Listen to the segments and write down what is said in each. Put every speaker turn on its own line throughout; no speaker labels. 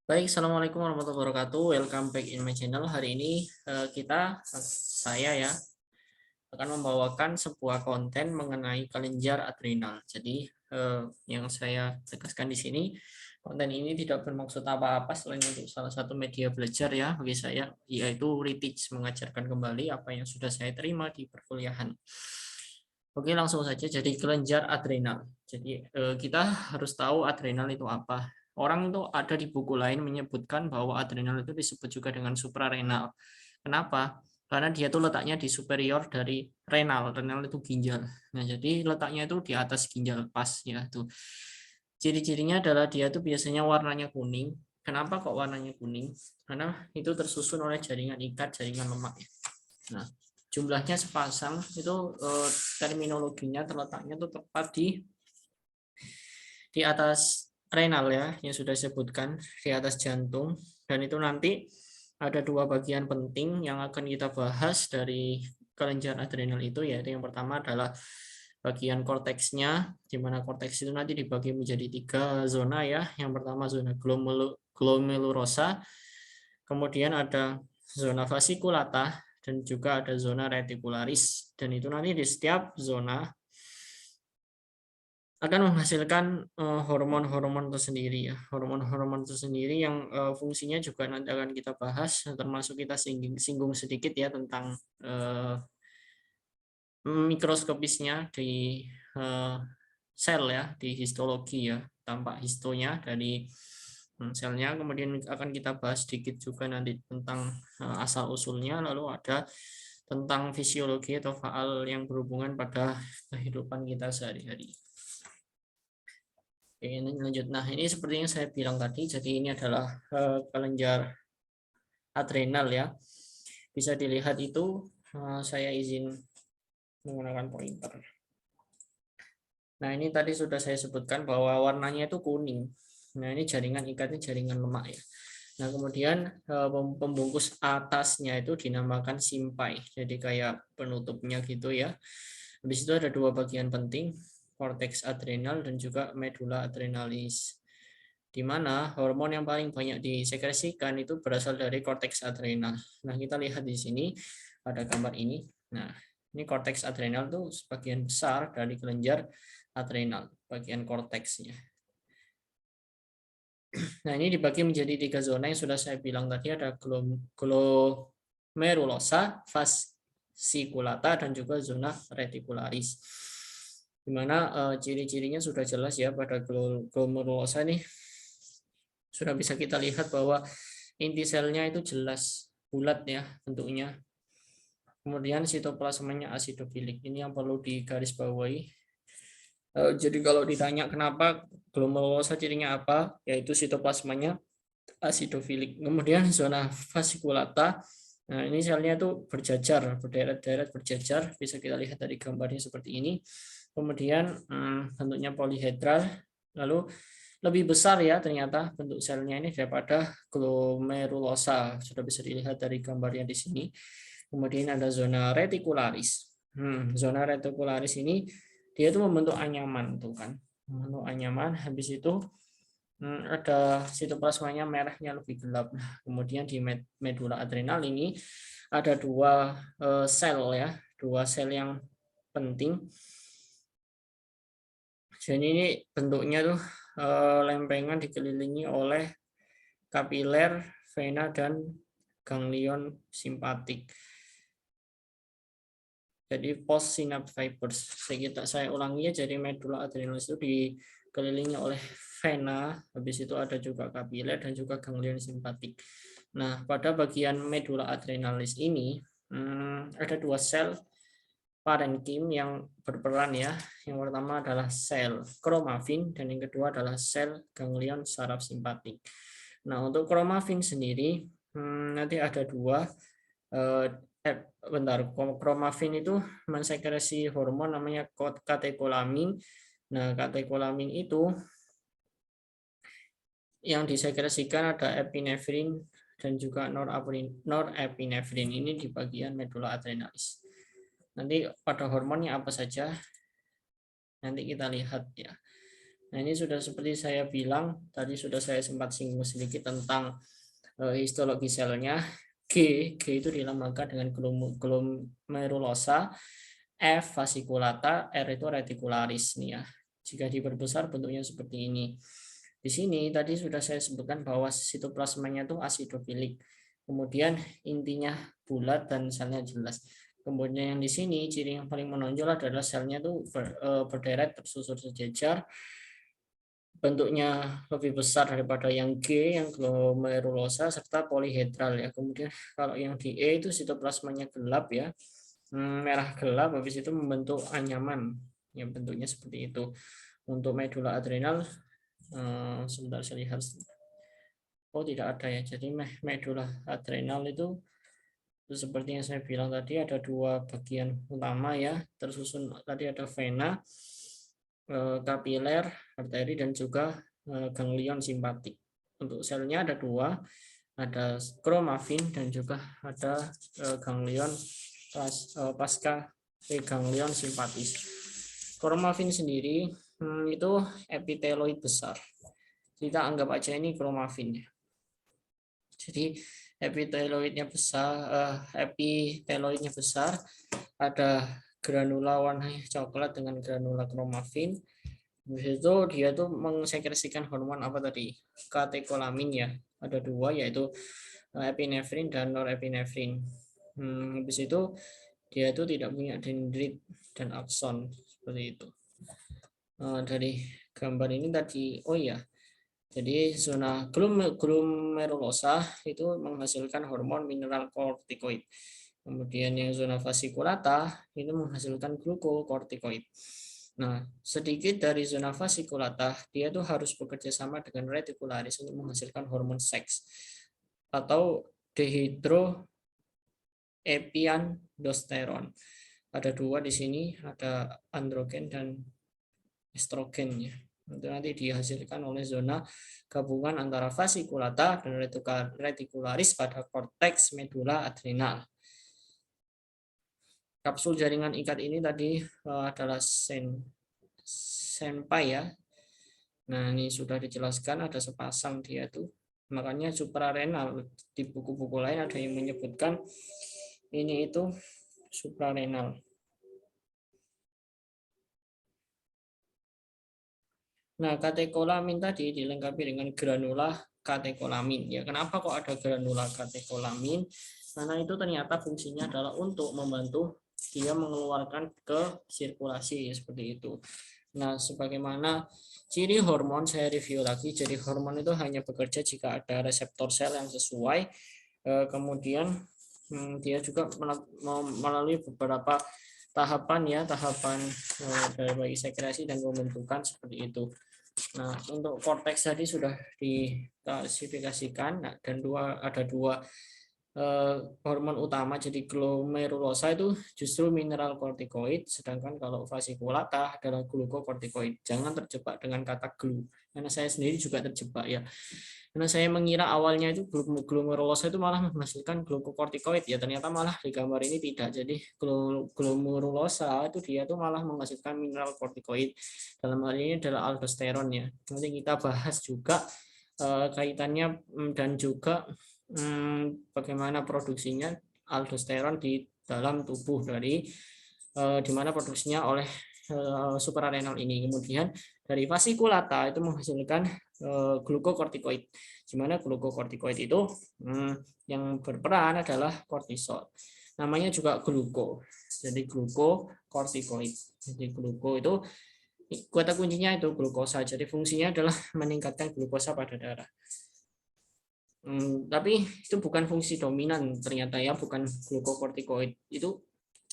Baik, Assalamualaikum warahmatullahi wabarakatuh. Welcome back in my channel. Hari ini saya ya akan membawakan sebuah konten mengenai kelenjar adrenal. Jadi yang saya tegaskan di sini, konten ini tidak bermaksud apa-apa selain untuk salah satu media belajar ya bagi saya, yaitu reteach, mengajarkan kembali apa yang sudah saya terima di perkuliahan. Oke, langsung saja. Jadi kelenjar adrenal. Jadi kita harus tahu adrenal itu apa. Orang itu ada di buku lain menyebutkan bahwa adrenal itu disebut juga dengan suprarenal. Kenapa? Karena dia tuh letaknya di superior dari renal. Renal itu ginjal. Nah, jadi letaknya itu di atas ginjal pas ya tuh. Ciri-cirinya adalah dia tuh biasanya warnanya kuning. Kenapa kok warnanya kuning? Karena itu tersusun oleh jaringan ikat, jaringan lemak. Nah, jumlahnya sepasang itu terminologinya terletaknya tuh tepat di atas renal ya, yang sudah disebutkan di atas jantung. Dan itu nanti ada dua bagian penting yang akan kita bahas dari kelenjar adrenal itu, yaitu yang pertama adalah bagian korteksnya, di mana korteks itu nanti dibagi menjadi tiga zona ya. Yang pertama zona glomerulosa, kemudian ada zona fasciculata, dan juga ada zona reticularis. Dan itu nanti di setiap zona akan menghasilkan hormon-hormon tersendiri ya, hormon-hormon tersendiri yang fungsinya juga nanti akan kita bahas, termasuk kita singgung sedikit ya tentang mikroskopisnya di sel ya, di histologi ya, tampak histonya dari selnya. Kemudian akan kita bahas sedikit juga nanti tentang asal usulnya, lalu ada tentang fisiologi atau faal yang berhubungan pada kehidupan kita sehari-hari. Oke, ini lanjut. Nah, ini seperti yang saya bilang tadi, jadi ini adalah kelenjar adrenal ya. Bisa dilihat itu, saya izin menggunakan pointer. Nah, ini tadi sudah saya sebutkan bahwa warnanya itu kuning. Nah, ini jaringan ikatnya jaringan lemak ya. Nah, kemudian pembungkus atasnya itu dinamakan simpai. Jadi kayak penutupnya gitu ya. Habis itu ada dua bagian penting, korteks adrenal dan juga medula adrenalis, di mana hormon yang paling banyak disekresikan itu berasal dari korteks adrenal. Nah, kita lihat di sini pada gambar ini. Nah, ini korteks adrenal itu sebagian besar dari kelenjar adrenal, bagian korteksnya. Nah, ini dibagi menjadi tiga zona yang sudah saya bilang tadi, ada glomerulosa, fasciculata, dan juga zona reticularis. Dimana ciri-cirinya sudah jelas ya pada glomerulosa nih. Sudah bisa kita lihat bahwa inti selnya itu jelas bulat ya bentuknya. Kemudian sitoplasmanya asidofilik. Ini yang perlu digarisbawahi. Jadi kalau ditanya kenapa glomerulosa cirinya apa, yaitu sitoplasmanya asidofilik. Kemudian zona fasciculata, nah ini selnya itu berjajar, berderet-deret berjajar, bisa kita lihat dari gambarnya seperti ini. Kemudian bentuknya polihedral, lalu lebih besar ya ternyata bentuk selnya ini daripada glomerulosa, sudah bisa dilihat dari gambarnya di sini. Kemudian ada zona reticularis. Zona reticularis ini dia itu membentuk anyaman tuh kan, membentuk anyaman. Habis itu ada sitoplasmanya merahnya lebih gelap. Nah, kemudian di medula adrenal ini ada dua sel ya, dua sel yang penting. Jadi ini bentuknya tuh lempengan dikelilingi oleh kapiler, vena, dan ganglion simpatik. Jadi post synapse fibers. Saya ulangi ya, jadi medula adrenalis itu dikelilingi oleh vena, habis itu ada juga kapiler dan juga ganglion simpatik. Nah, pada bagian medula adrenalis ini ada dua sel parenkim yang berperan ya. Yang pertama adalah sel kromafin dan yang kedua adalah sel ganglion saraf simpatik. Nah, untuk kromafin sendiri nanti ada dua. Kromafin itu mensekresi hormon namanya katekolamin. Nah, katekolamin itu yang disekresikan ada epinefrin dan juga norepinefrin, ini di bagian medula adrenalis. Nanti pada hormonnya apa saja nanti kita lihat ya. Nah, ini sudah seperti saya bilang, tadi sudah saya sempat singgung sedikit tentang histologi selnya. G itu dilambangkan dengan glomerulosa, F fasciculata, R itu reticularis nih ya. Jika diperbesar bentuknya seperti ini. Di sini tadi sudah saya sebutkan bahwa sitoplasmanya itu asidofilik. Kemudian intinya bulat dan selnya jelas. Kemudian yang di sini ciri yang paling menonjol adalah selnya itu berderet tersusun sejajar, bentuknya lebih besar daripada yang G, yang glomerulosa, serta polihedral ya. Kemudian kalau yang di E itu sitoplasmanya gelap ya, merah gelap, habis itu membentuk anyaman, yang bentuknya seperti itu. Untuk medula adrenal, sebentar saya lihat. Oh tidak ada ya, jadi medula adrenal itu seperti yang saya bilang tadi ada dua bagian utama ya, tersusun tadi ada vena, kapiler, arteri, dan juga ganglion simpatik. Untuk selnya ada dua, ada kromafin dan juga ada ganglion pasca ganglion simpatis. Kromafin sendiri itu epiteloid besar. Kita anggap aja ini kromafin. Jadi epiteloidnya besar, ada granula warna coklat dengan granula kromafin. Habis itu dia tuh mengsekresikan hormon apa tadi? Katekolamin ya. Ada dua yaitu epinefrin dan norepinefrin. Habis itu dia itu tidak punya dendrit dan akson seperti itu. Dari gambar ini tadi, oh ya, jadi zona glomerulosa itu menghasilkan hormon mineral kortikoid. Kemudian yang zona fasciculata itu menghasilkan glukokortikoid. Nah, sedikit dari zona fasciculata, dia tuh harus bekerja sama dengan reticularis untuk menghasilkan hormon seks atau dehidroepiandrosteron. Ada dua di sini, ada androgen dan estrogen ya. Itu nanti dihasilkan oleh zona gabungan antara fasciculata dan reticularis pada korteks medula adrenal. Kapsul jaringan ikat ini tadi adalah senpai ya. Nah, ini sudah dijelaskan ada sepasang dia tuh. Makanya suprarenal di buku-buku lain ada yang menyebutkan ini itu suprarenal. Nah, katekolamin tadi dilengkapi dengan granula katekolamin. Ya, kenapa kok ada granula katekolamin? Karena itu ternyata fungsinya adalah untuk membantu dia mengeluarkan ke sirkulasi seperti itu. Nah, sebagaimana ciri hormon saya review lagi. Ciri hormon itu hanya bekerja jika ada reseptor sel yang sesuai. Kemudian dia juga melalui beberapa tahapan ya, tahapan dari sekresi dan pembentukan seperti itu. Nah, untuk korteks tadi sudah diklasifikasikan dan ada dua hormon utama. Jadi glomerulosa itu justru mineral kortikoid, sedangkan kalau fasciculata adalah glukokortikoid. Jangan terjebak dengan kata glu, karena saya sendiri juga terjebak ya. Karena saya mengira awalnya itu glomerulosa itu malah menghasilkan glukokortikoid, ya ternyata malah di gambar ini tidak. Jadi glomerulosa itu dia tuh malah menghasilkan mineral kortikoid. Dalam hal ini adalah aldosteron ya. Nanti kita bahas juga kaitannya dan juga bagaimana produksinya aldosteron di dalam tubuh dari di mana produksinya oleh suprarenal ini. Kemudian dari fasciculata itu menghasilkan glukokortikoid. Di mana glukokortikoid itu yang berperan adalah kortisol. Namanya juga gluko. Jadi glukokortikoid. Jadi gluko itu kata kuncinya itu glukosa. Jadi fungsinya adalah meningkatkan glukosa pada darah. Tapi itu bukan fungsi dominan ternyata ya, bukan glukokortikoid. Itu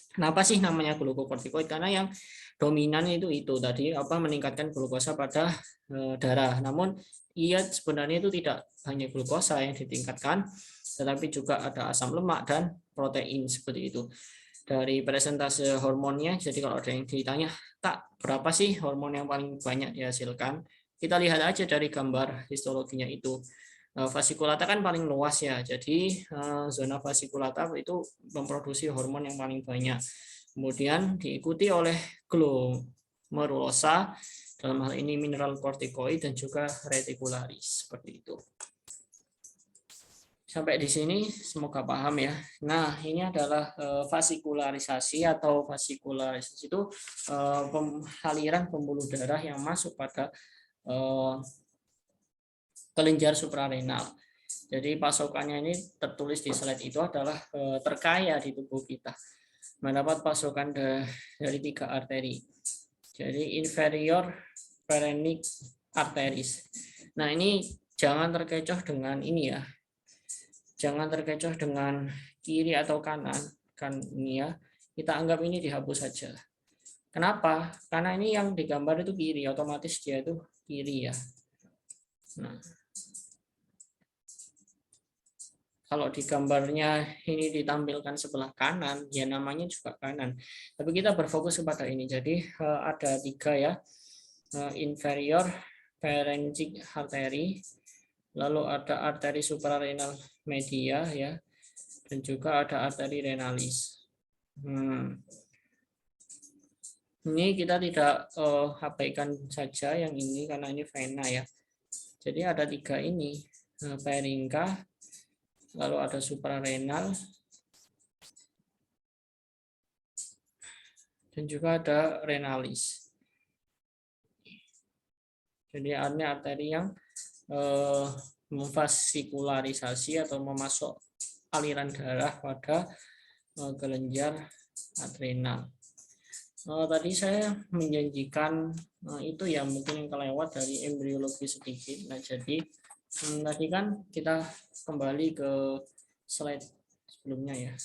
kenapa sih namanya glukokortikoid? Karena yang dominan itu tadi meningkatkan glukosa pada darah. Namun ia sebenarnya itu tidak hanya glukosa yang ditingkatkan, tetapi juga ada asam lemak dan protein seperti itu. Dari presentase hormonnya, jadi kalau ada yang ditanya, tak berapa sih hormon yang paling banyak dihasilkan? Kita lihat aja dari gambar histologinya itu. Fasciculata kan paling luas ya, jadi zona fasciculata itu memproduksi hormon yang paling banyak. Kemudian diikuti oleh glomerulosa Dalam hal ini mineral kortikoid dan juga retikularis, seperti itu. Sampai di sini semoga paham ya. Nah, ini adalah vasikularisasi atau vasikularisasi itu aliran pembuluh darah yang masuk pada kelenjar suprarenal. Jadi pasokannya ini tertulis di slide itu adalah terkaya di tubuh kita. Mendapat pasokan dari 3 arteri. Jadi inferior phrenic arteries. Nah, ini jangan terkecoh dengan ini ya. Jangan terkecoh dengan kiri atau kanan. Kan ini ya. Kita anggap ini dihapus saja. Kenapa? Karena ini yang digambar itu kiri, otomatis dia itu kiri ya. Nah, kalau di gambarnya ini ditampilkan sebelah kanan, ya namanya juga kanan. Tapi kita berfokus kepada ini. Jadi ada 3 ya, inferior pharyngeal artery, lalu ada arteri suprarenal media ya, dan juga ada arteri renalis. Ini kita tidak abaikan saja yang ini karena ini vena ya. Jadi ada 3 ini, pharynga, lalu ada suprarenal, dan juga ada renalis. Jadi ini arteri yang memvasikularisasi atau memasuk aliran darah pada kelenjar adrenal. Tadi saya menjanjikan itu ya, mungkin yang kelewat dari embriologi sedikit. Nah, jadi tadi kan kita kembali ke slide sebelumnya ya.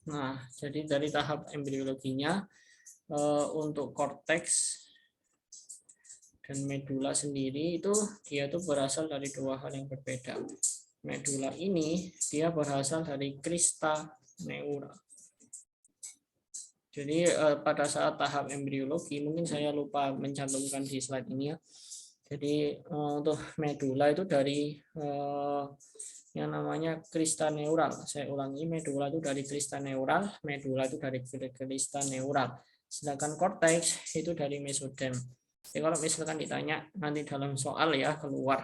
Nah, jadi dari tahap embriologinya untuk korteks dan medula sendiri itu dia tuh berasal dari 2 hal yang berbeda. Medula ini dia berasal dari crista neura. Jadi pada saat tahap embriologi, mungkin saya lupa mencantumkan di slide ini ya. Jadi untuk medula itu dari yang namanya crista neural. Saya ulangi, medula itu dari crista neural, medula itu dari crista neural. Sedangkan korteks itu dari mesoderm. Jadi kalau misalkan ditanya nanti dalam soal ya keluar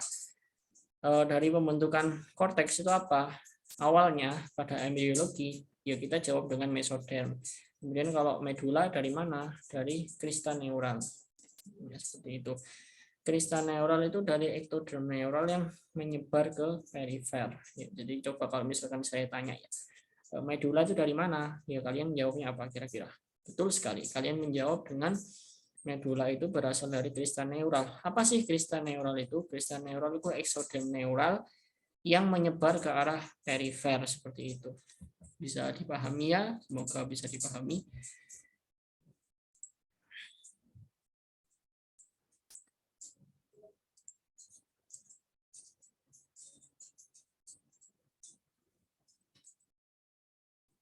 dari pembentukan korteks itu apa? Awalnya pada embriologi ya kita jawab dengan mesoderm. Kemudian kalau medula dari mana? Dari crista neural. Ya, seperti itu. Crista neural itu dari ectoderm neural yang menyebar ke perifer. Ya, jadi coba kalau misalkan saya tanya ya, medula itu dari mana? Ya kalian jawabnya apa kira-kira? Betul sekali. Kalian menjawab dengan medula itu berasal dari crista neural. Apa sih crista neural itu? Crista neural itu ectoderm neural yang menyebar ke arah perifer seperti itu. Bisa dipahami ya? Semoga bisa dipahami.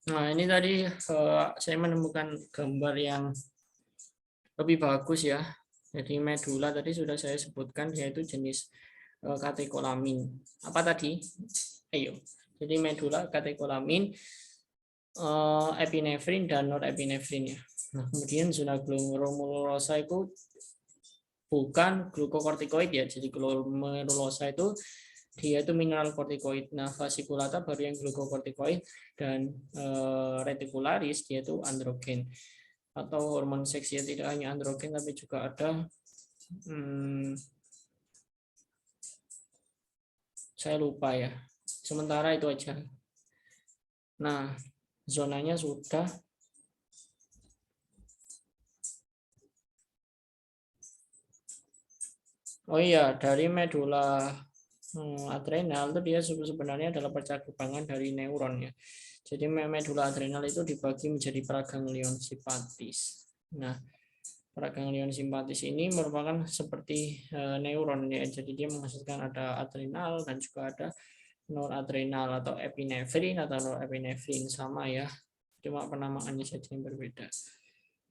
Nah, ini tadi saya menemukan gambar yang lebih bagus ya. Jadi medula tadi sudah saya sebutkan yaitu jenis katekolamin. Apa tadi? Ayo. Jadi medula, katekolamin, epinefrin dan norepinefrin ya. Nah, kemudian zona glomerulosa itu bukan glukokortikoid ya. Jadi glomerulosa itu dia itu mineral kortikoid. Nah, vasikulata baru yang glukokortikoid dan retikularis dia itu androgen atau hormon seks ya, tidak hanya androgen tapi juga ada saya lupa ya. Sementara itu aja. Nah, zonanya sudah. Oh iya, dari medula adrenal itu dia sebenarnya adalah percabangan dari neuron ya. Jadi medula adrenal itu dibagi menjadi paraganglion simpatis. Nah, paraganglion simpatis ini merupakan seperti neuron ya. Jadi dia menghasilkan ada adrenal dan juga ada noradrenal atau epinefrin atau norepinefrin, sama ya. Cuma penamaannya saja yang berbeda.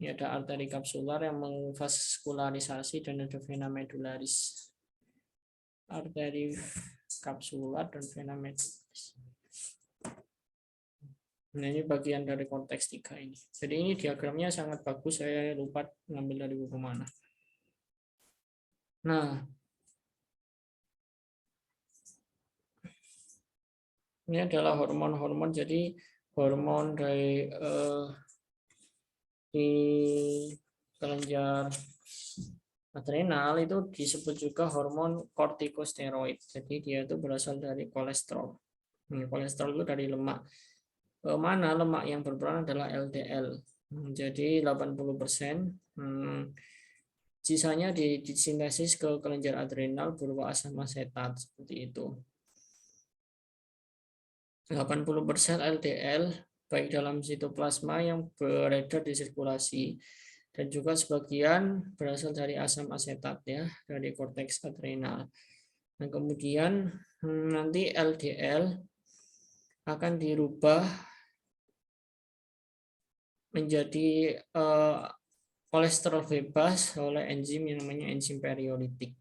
Ini ada arteri kapsular yang memvaskularisasi dan ada vena medularis. Arteri kapsular dan vena medularis. Nah, ini bagian dari konteks 3 ini. Jadi ini diagramnya sangat bagus, saya lupa ngambil dari buku mana. Nah, ini adalah hormon-hormon. Jadi hormon dari di kelenjar adrenal itu disebut juga hormon kortikosteroid. Jadi dia itu berasal dari kolesterol. Kolesterol itu dari lemak. Mana lemak yang berperan adalah LDL. Jadi 80%. Sisanya disintesis ke kelenjar adrenal berupa asam asetat seperti itu. 80% LDL baik dalam sitoplasma yang beredar di sirkulasi dan juga sebagian berasal dari asam asetat ya dari korteks adrenal. Nah, kemudian nanti LDL akan dirubah menjadi kolesterol bebas oleh enzim yang namanya enzim periolitik.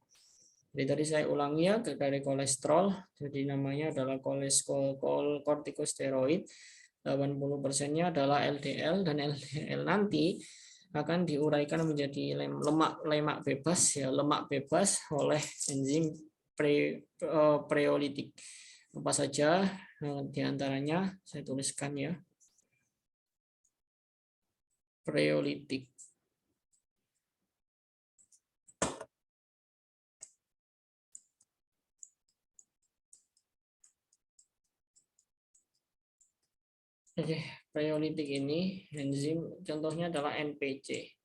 Jadi tadi saya ulangi ya, dari kolesterol, jadi namanya adalah kortikosteroid, 80%-nya adalah LDL, dan LDL nanti akan diuraikan menjadi lemak bebas ya, lemak bebas oleh enzim preolitik. Apa saja diantaranya saya tuliskan ya. Preolitik. Oke, preolitik ini enzim contohnya adalah NPC.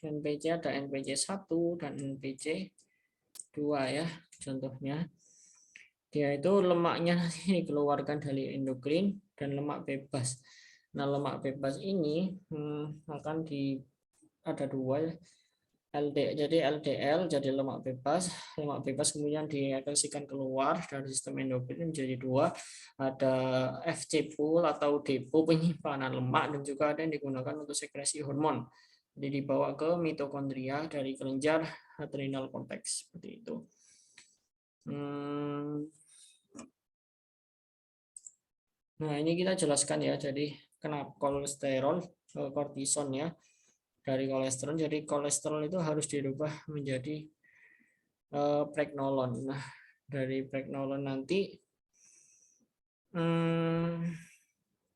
NPC ada NPC 1 dan NPC 2 ya contohnya. Dia itu lemaknya nanti dikeluarkan dari endokrin dan lemak bebas. Nah, lemak bebas ini akan ada 2 jadi LDL jadi lemak bebas kemudian diekskresikan keluar dari sistem endokrin menjadi 2, ada FC pool atau depo penyimpanan lemak dan juga ada yang digunakan untuk sekresi hormon. Jadi dibawa ke mitokondria dari kelenjar adrenal korteks seperti itu. Nah, ini kita jelaskan ya. Jadi kenapa kolesterol, kortison ya. Dari kolesterol, jadi kolesterol itu harus dirubah menjadi pregnolon. Nah, dari pregnolon nanti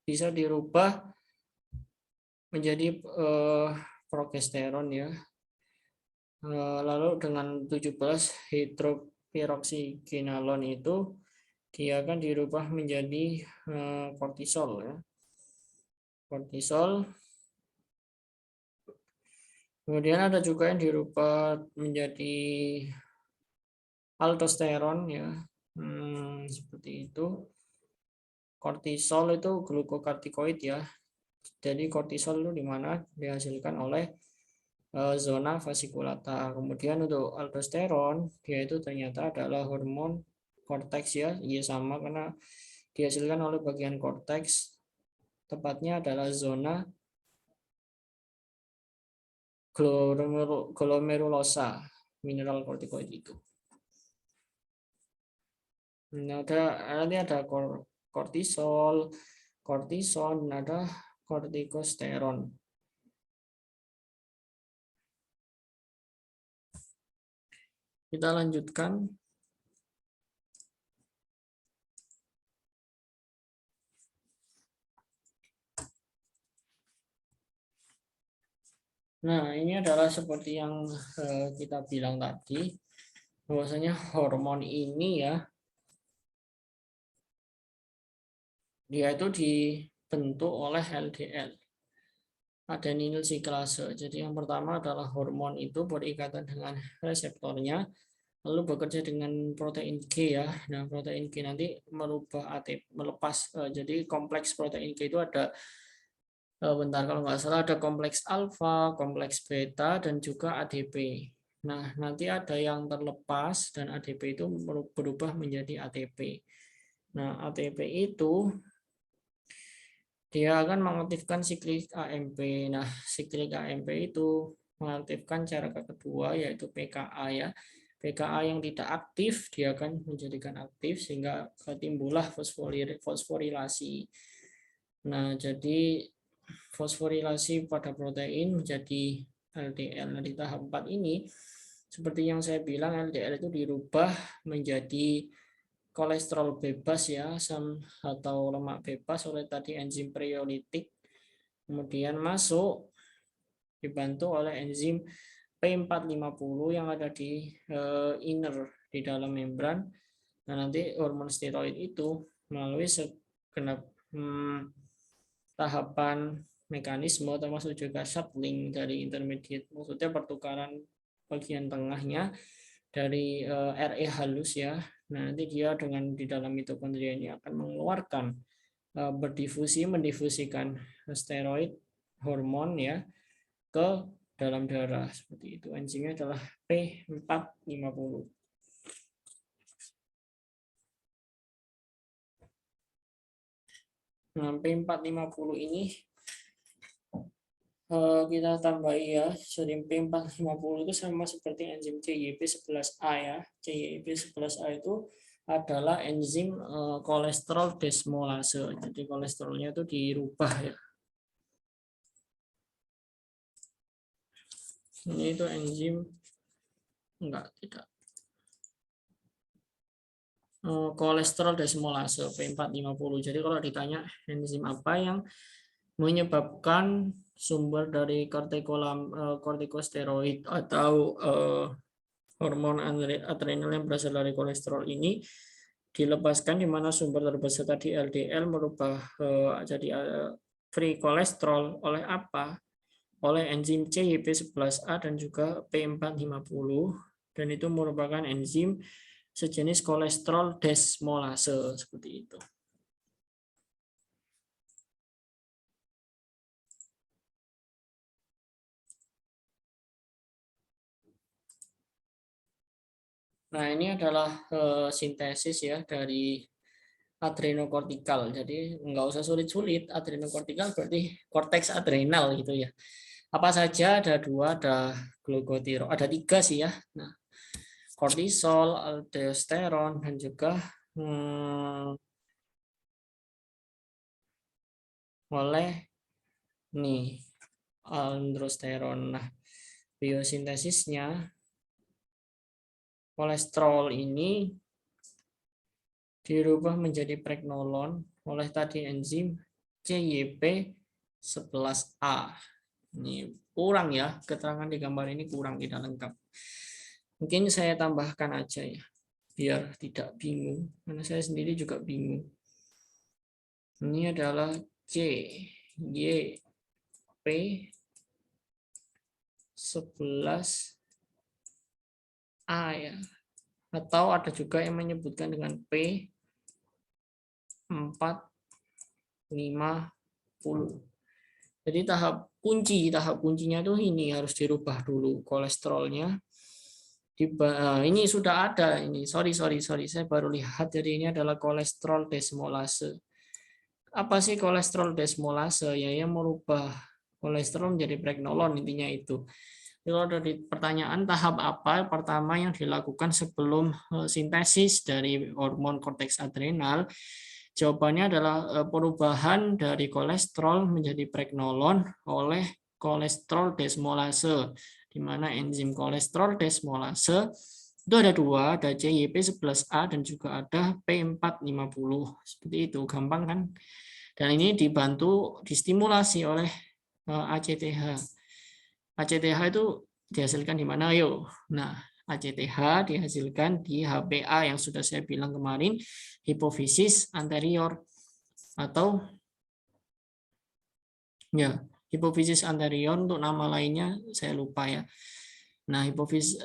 bisa dirubah menjadi progesteron ya. Lalu dengan 17 hidropiroksigenalon itu dia akan dirubah menjadi kortisol ya. Kortisol. Kemudian ada juga yang dirubah menjadi aldosteron ya. Seperti itu. Kortisol itu glukokortikoid ya. Jadi kortisol itu di mana dihasilkan oleh zona vasikulata. Kemudian untuk aldosteron dia itu ternyata adalah hormon korteks ya. Iya sama karena dihasilkan oleh bagian korteks. Tepatnya adalah zona glomerulosa mineral kortikoid itu. Nah, nanti ada kortisol, kortison, ada kortikosteron. Kita lanjutkan. Nah, ini adalah seperti yang kita bilang tadi, bahwasanya hormon ini ya, dia itu dibentuk oleh LDL, adenyl siklase. Jadi yang pertama adalah hormon itu berikatan dengan reseptornya, lalu bekerja dengan protein G ya. Nah, protein G nanti merubah ATP, melepas. Jadi kompleks protein G itu ada bentar kalau nggak salah ada kompleks alfa, kompleks beta, dan juga ADP. Nah, nanti ada yang terlepas dan ADP itu berubah menjadi ATP. Nah, ATP itu dia akan mengaktifkan siklik AMP. Nah, siklik AMP itu mengaktifkan cara kedua yaitu PKA ya. PKA yang tidak aktif dia akan menjadikan aktif sehingga timbullah fosforilasi. Nah, jadi fosforilasi pada protein menjadi LDL. Nah, di tahap 4 ini seperti yang saya bilang, LDL itu dirubah menjadi kolesterol bebas ya, asam atau lemak bebas oleh tadi enzim preolitik. Kemudian masuk dibantu oleh enzim P450 yang ada di inner di dalam membran. Nah, nanti hormon steroid itu melalui segenap tahapan mekanisme termasuk juga shuttling dari intermediate, maksudnya pertukaran bagian tengahnya dari RE halus ya. Nah, nanti dia dengan di dalam mitokondria ini akan mengeluarkan mendifusikan steroid hormon ya ke dalam darah seperti itu. Enzimnya adalah P450. Nah, P450 ini kita tambahi ya, jadi P450 itu sama seperti enzim CYP11A ya. CYP11A itu adalah enzim kolesterol desmolase. Jadi kolesterolnya itu dirubah ya. Ini itu enzim tidak. Kolesterol desmolase P450. Jadi kalau ditanya enzim apa yang menyebabkan sumber dari kortikosteroid atau hormon adrenal yang berasal dari kolesterol ini dilepaskan, di mana sumber terbesar tadi LDL merubah jadi free kolesterol oleh apa? Oleh enzim CYP11A dan juga P450, dan itu merupakan enzim sejenis kolesterol desmolase seperti itu. Nah, ini adalah sintesis ya dari adrenokortikal. Jadi nggak usah sulit-sulit. Adrenokortikal berarti korteks adrenal gitu ya. Apa saja? Ada 2, ada glukotiroid, ada 3 sih ya. Nah, kortisol, aldosteron, dan juga oleh nih aldosteron. Nah, biosintesisnya kolesterol ini dirubah menjadi pregnolon oleh tadi enzim CYP11A. Ini kurang ya, keterangan di gambar ini kurang, tidak lengkap. Mungkin saya tambahkan aja ya, biar tidak bingung, karena saya sendiri juga bingung. Ini adalah CYP11A ya. Atau ada juga yang menyebutkan dengan P450. Jadi tahap kuncinya tuh ini harus dirubah dulu kolesterolnya. Ini sudah ada ini. Sorry, saya baru lihat. Jadi ini adalah kolesterol desmolase. Apa sih kolesterol desmolase? Ya, yang merubah kolesterol menjadi pregnolon, intinya itu. Kalau dari pertanyaan tahap apa pertama yang dilakukan sebelum sintesis dari hormon korteks adrenal, jawabannya adalah perubahan dari kolesterol menjadi pregnolon oleh kolesterol desmolase, di mana enzim kolesterol desmolase itu ada 2, ada CYP11A dan juga ada P450. Seperti itu, gampang kan? Dan ini dibantu distimulasi oleh ACTH. ACTH itu dihasilkan di mana? Ayo. Nah, ACTH dihasilkan di HPA yang sudah saya bilang kemarin, hipofisis anterior, atau ya, hipofisis anterior untuk nama lainnya saya lupa ya. Nah, hipofisis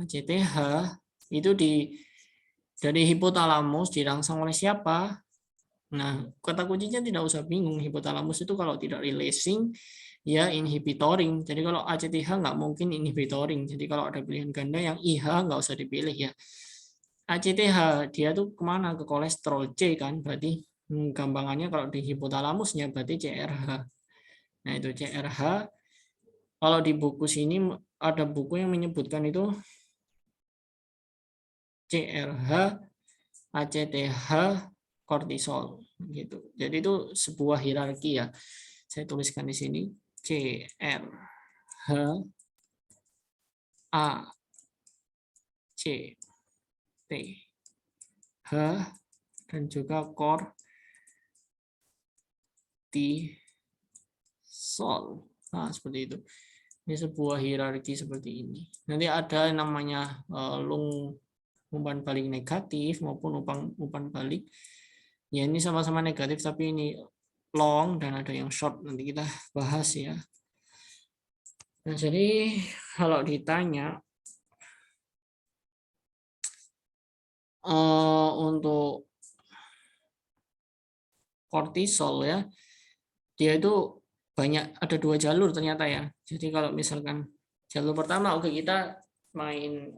ACTH itu dari hipotalamus dirangsang oleh siapa? Nah, kata kuncinya tidak usah bingung. Hipotalamus itu kalau tidak releasing, ya inhibitoring. Jadi kalau ACTH nggak mungkin inhibitoring. Jadi kalau ada pilihan ganda yang IH nggak usah dipilih ya. ACTH dia tuh kemana? Ke kolesterol C kan? Berarti gampangannya kalau di hipotalamusnya berarti CRH. Nah itu CRH. Kalau di buku sini ada buku yang menyebutkan itu CRH, ACTH, kortisol gitu. Jadi itu sebuah hierarki ya. Saya tuliskan di sini CRH, A, C, T, H, dan juga kortisol. Nah, seperti itu. Ini sebuah hierarki seperti ini. Nanti ada yang namanya lung umpan balik negatif maupun umpan balik. Ya ini sama-sama negatif tapi ini long dan ada yang short. Nanti kita bahas ya. Nah, jadi kalau ditanya untuk kortisol ya, dia itu banyak, ada 2 jalur ternyata ya. Jadi kalau misalkan jalur pertama, oke kita main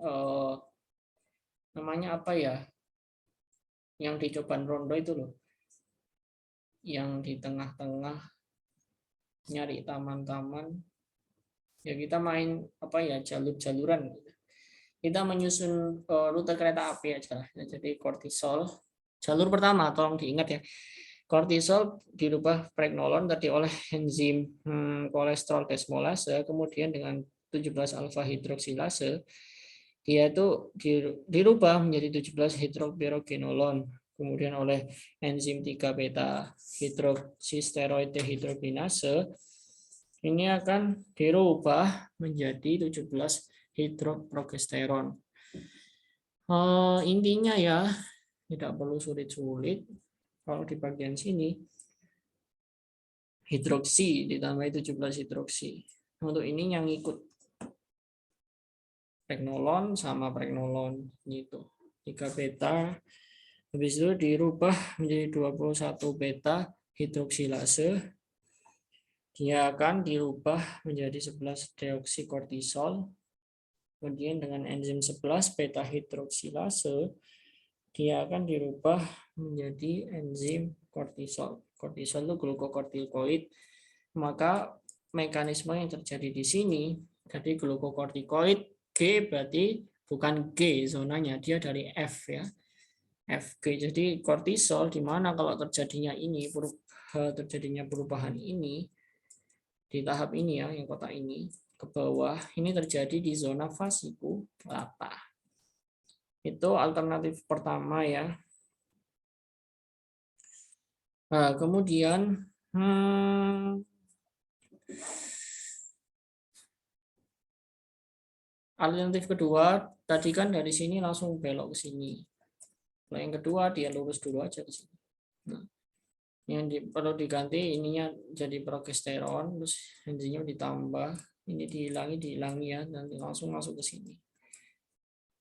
namanya apa ya, yang di Coban Rondo itu loh, yang di tengah-tengah nyari taman-taman ya, kita main apa ya, jalur-jaluran, kita menyusun rute kereta api aja lah. Jadi kortisol jalur pertama, tolong diingat ya, kortisol dirubah pregnolon tadi oleh enzim kolesterol desmolase, kemudian dengan 17 alfa hidroksilase dia itu dirubah menjadi 17 hidropirogenolon, kemudian oleh enzim 3 beta hidroksisteroid dehidrogenase ini akan dirubah menjadi 17 hidroprogesteron. Intinya ya tidak perlu sulit-sulit. Kalau di bagian sini hidroksi ditambah 17 hidroksi. Untuk ini yang ikut pregnolon sama pregnolon gitu. 3 beta habis itu dirubah menjadi 21 beta hidroksilase. Dia akan dirubah menjadi 11 deoksikortisol. Kemudian dengan enzim 11 beta hidroksilase dia akan dirubah menjadi enzim kortisol. Kortisol itu glukokortikoid. Maka mekanisme yang terjadi di sini, jadi glukokortikoid G berarti bukan G zonanya, dia dari F ya. FG. Jadi kortisol di mana kalau terjadinya ini, terjadinya perubahan ini di tahap ini ya, yang kotak ini ke bawah, ini terjadi di zona vasikulata. Itu alternatif pertama ya. Nah, kemudian alternatif kedua, tadi kan dari sini langsung belok ke sini. Nah, yang kedua dia lurus dulu aja ke sini. Nah, yang perlu diganti ininya jadi progesteron, terus enzimnya ditambah, ini dihilangi ya, nanti langsung masuk ke sini.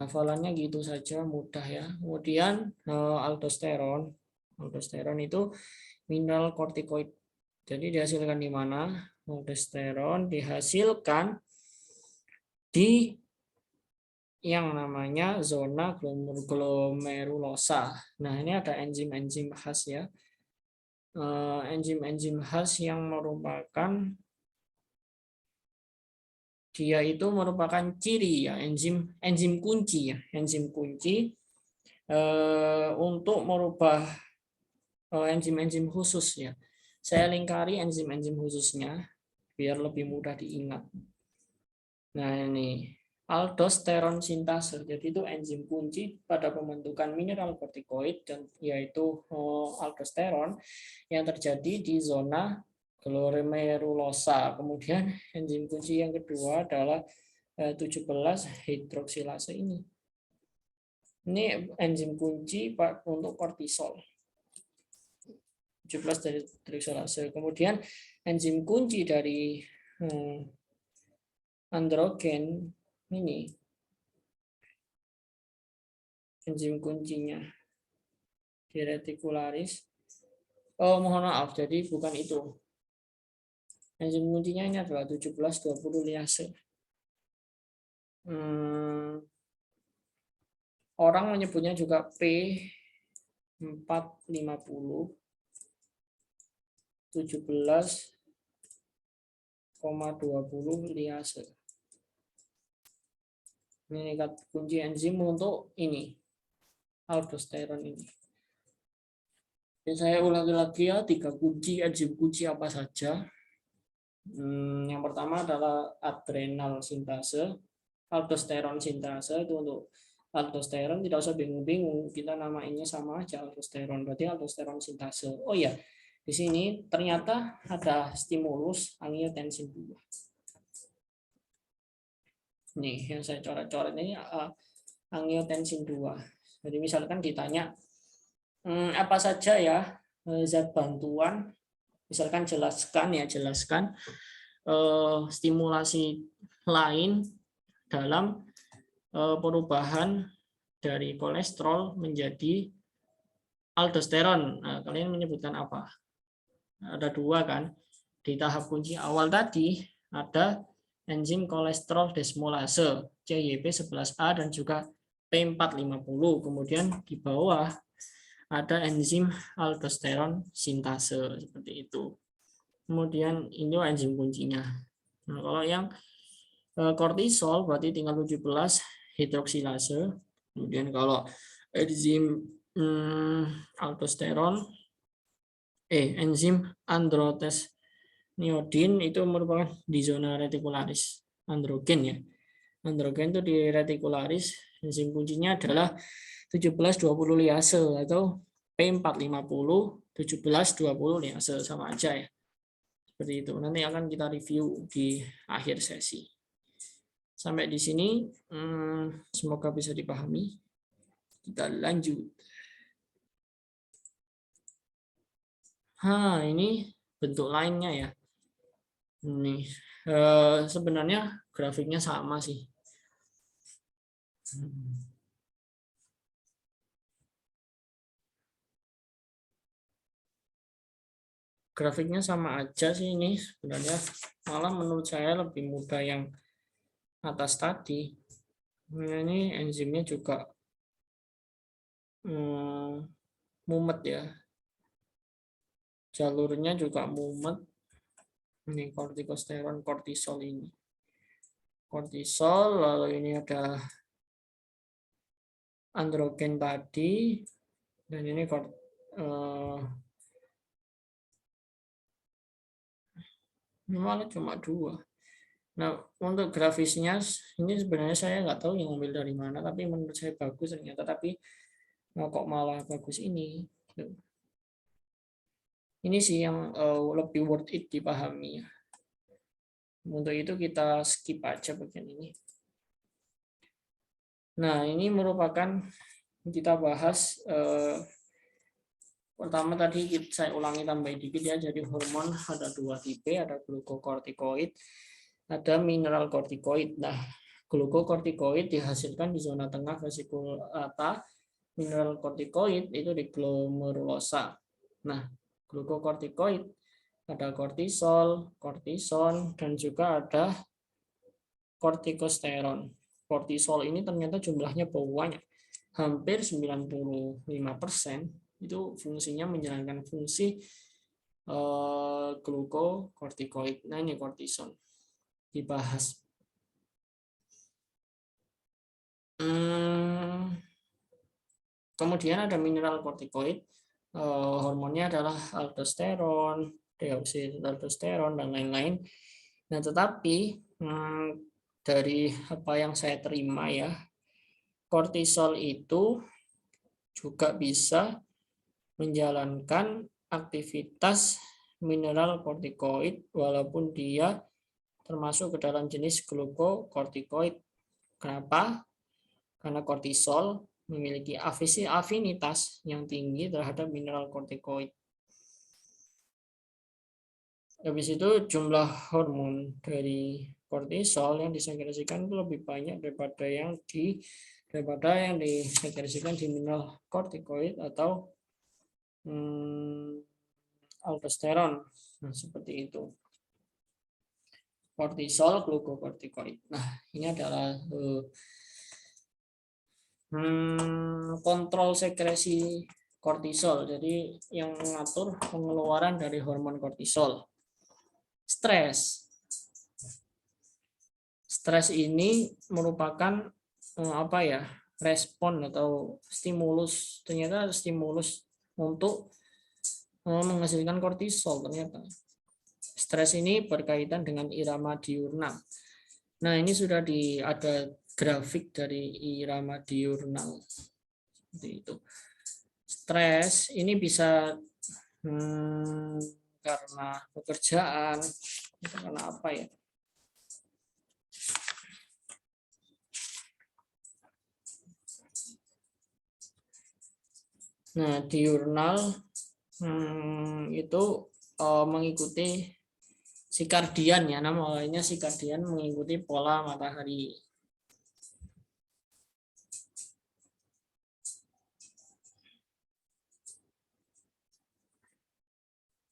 Hafalannya gitu saja, mudah ya. Kemudian aldosteron. Aldosteron itu mineral kortikoid. Jadi dihasilkan di mana? Aldosteron dihasilkan di yang namanya zona glomerulosa. Nah, ini ada enzim-enzim khas ya. Enzim-enzim khas yang merupakan dia itu merupakan ciri ya, enzim kunci ya, enzim kunci untuk merubah enzim-enzim khusus ya. Saya lingkari enzim-enzim khususnya biar lebih mudah diingat. Nah, ini aldosteron sintase. Jadi itu enzim kunci pada pembentukan mineral kortikoid dan yaitu aldosteron yang terjadi di zona glomerulosa. Kemudian enzim kunci yang kedua adalah 17 hidroksilase ini. Ini enzim kunci untuk kortisol. 17 dari hidroksilase. Kemudian enzim kunci dari androgen ini, enzim kuncinya di retikularis. Oh, mohon maaf, jadi bukan itu. Enzim kuncinya ini adalah 17-20 liase. Orang menyebutnya juga P450 17,20 liase. Ini kunci enzim untuk ini. aldosteron ini. Dan saya ulangi lagi ya, 3 kunci enzim kunci apa saja. Yang pertama adalah adrenal sintase, aldosteron sintase. Itu untuk aldosteron, tidak usah bingung-bingung, kita namainya sama aja, aldosteron, berarti aldosteron sintase. Oh ya, di sini ternyata ada stimulus angiotensin 2. Nih yang saya coret-coret ini angiotensin 2. Jadi misalkan ditanya apa saja ya zat bantuan, misalkan jelaskan stimulasi lain dalam perubahan dari kolesterol menjadi aldosteron. Nah, kalian menyebutkan apa? Ada 2 kan? Di tahap kunci awal tadi ada enzim kolesterol desmolase CYP11A dan juga P450. Kemudian di bawah ada enzim aldosteron sintase seperti itu. Kemudian ini enzim kuncinya. Nah, kalau yang kortisol berarti tinggal 17 hidroksilase. Kemudian kalau enzim aldosteron enzim androtesniodin itu merupakan di zona retikularis androgen ya. Androgen itu di retikularis, enzim kuncinya adalah 1720 liase atau P450 1720 liase, sama aja ya. Seperti itu. Nanti akan kita review di akhir sesi. Sampai di sini semoga bisa dipahami. Kita lanjut. Ini bentuk lainnya ya. Ini sebenarnya grafiknya sama sih. Grafiknya sama aja sih ini sebenarnya, malah menurut saya lebih mudah yang atas tadi. Ini enzimnya juga mumet ya, jalurnya juga mumet. Ini kortikosteron, kortisol ini. Kortisol, lalu ini ada androgen tadi, dan ini malah cuma 2. Nah, untuk grafisnya ini sebenarnya saya nggak tahu yang ambil dari mana, tapi menurut saya bagus ternyata. Tapi kok malah bagus ini? Ini sih yang lebih worth it dipahami. Untuk itu kita skip aja bagian ini. Nah, ini merupakan kita bahas pertama tadi saya ulangi tambahin dikit ya. Jadi hormon ada 2 tipe, ada glukokortikoid, ada mineral kortikoid. Nah, glukokortikoid dihasilkan di zona tengah vesikulata, mineral kortikoid itu di glomerulosa. Nah, glukokortikoid ada kortisol, kortison, dan juga ada kortikosteron. Kortisol ini ternyata jumlahnya banyak, hampir 95%. Itu fungsinya menjalankan fungsi glukokortikoid. Nah, ini kortison dibahas. Kemudian ada mineral kortikoid, hormonnya adalah aldosteron, deoksinaldosteron, dan lain-lain. Nah, tetapi dari apa yang saya terima ya, kortisol itu juga bisa menjalankan aktivitas mineral kortikoid walaupun dia termasuk ke dalam jenis glukokortikoid. Kenapa? Karena kortisol memiliki afinitas yang tinggi terhadap mineral kortikoid. Habis itu jumlah hormon dari kortisol yang disekresikan itu lebih banyak daripada yang disekresikan di mineral kortikoid atau aldosteron. Nah, seperti itu. Kortisol, glukokortikoid. Nah, ini adalah kontrol sekresi kortisol. Jadi yang mengatur pengeluaran dari hormon kortisol. Stres. Stres ini merupakan respon atau stimulus, ternyata stimulus untuk menghasilkan kortisol. Ternyata stres ini berkaitan dengan irama diurnal. Nah, ini sudah ada grafik dari irama diurnal seperti itu. Stres ini bisa karena pekerjaan, karena apa ya? Nah, diurnal itu mengikuti sikadian ya, namanya sikadian mengikuti pola matahari.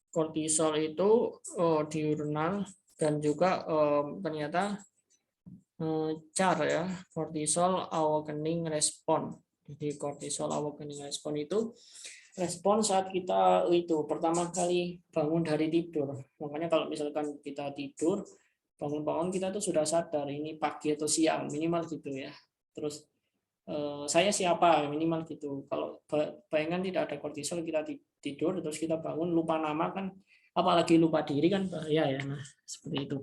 Kortisol itu diurnal dan juga ternyata CAR ya, kortisol awakening respon. Jadi kortisol awakening respon itu respon saat kita itu pertama kali bangun dari tidur. Makanya kalau misalkan kita tidur, bangun-bangun kita tuh sudah sadar ini pagi atau siang minimal gitu ya. Terus saya siapa minimal gitu. Kalau bayangan tidak ada kortisol kita tidur terus kita bangun lupa nama kan, apalagi lupa diri kan bahaya ya. Nah, seperti itu.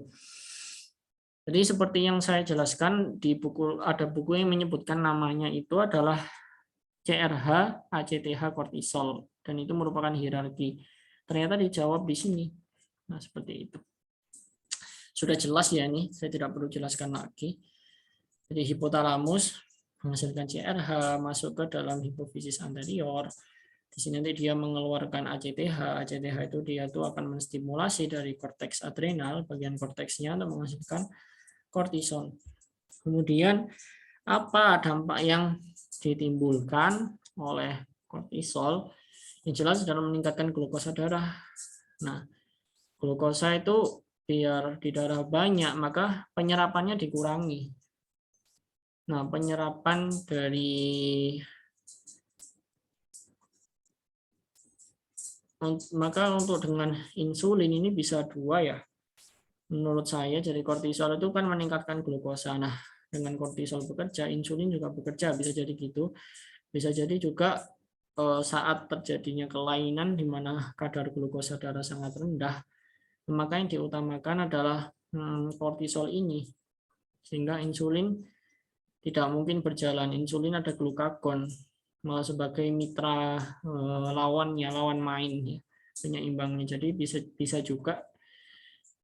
Jadi seperti yang saya jelaskan di buku, ada buku yang menyebutkan namanya itu adalah CRH, ACTH, kortisol, dan itu merupakan hierarki. Ternyata dijawab di sini. Nah, seperti itu. Sudah jelas ya ini, saya tidak perlu jelaskan lagi. Jadi hipotalamus menghasilkan CRH masuk ke dalam hipofisis anterior. Di sini nanti dia mengeluarkan ACTH. ACTH itu dia tuh akan menstimulasi dari korteks adrenal, bagian korteksnya untuk menghasilkan kortison. Kemudian apa dampak yang ditimbulkan oleh kortisol? Yang jelas dalam meningkatkan glukosa darah. Nah, glukosa itu biar di darah banyak, maka penyerapannya dikurangi. Nah, penyerapan dari maka untuk dengan insulin ini bisa dua ya. Menurut saya jadi kortisol itu kan meningkatkan glukosa. Nah, dengan kortisol bekerja, insulin juga bekerja, bisa jadi gitu. Bisa jadi juga saat terjadinya kelainan di mana kadar glukosa darah sangat rendah, maka yang diutamakan adalah kortisol ini. Sehingga insulin tidak mungkin berjalan. Insulin ada glukagon, malah sebagai mitra lawannya, lawan main ya, penyeimbangnya. Jadi bisa juga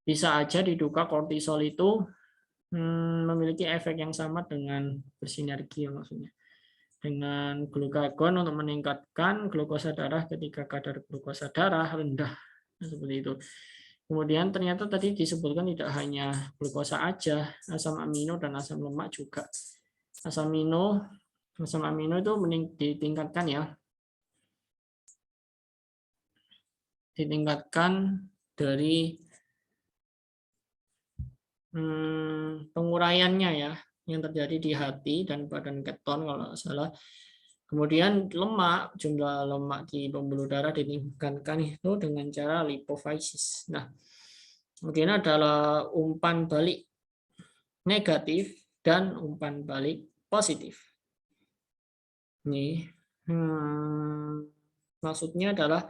bisa aja diduga kortisol itu memiliki efek yang sama dengan bersinergi ya, maksudnya dengan glukagon untuk meningkatkan glukosa darah ketika kadar glukosa darah rendah. Nah, seperti itu. Kemudian ternyata tadi disebutkan tidak hanya glukosa aja, asam amino dan asam lemak juga. Asam amino itu ditingkatkan ya. Ditingkatkan dari penguraiannya ya, yang terjadi di hati dan badan keton kalau nggak salah. Kemudian lemak, jumlah lemak di pembuluh darah ditingkatkan itu dengan cara lipofisis. Nah, kemudian adalah umpan balik negatif dan umpan balik positif. Ini maksudnya adalah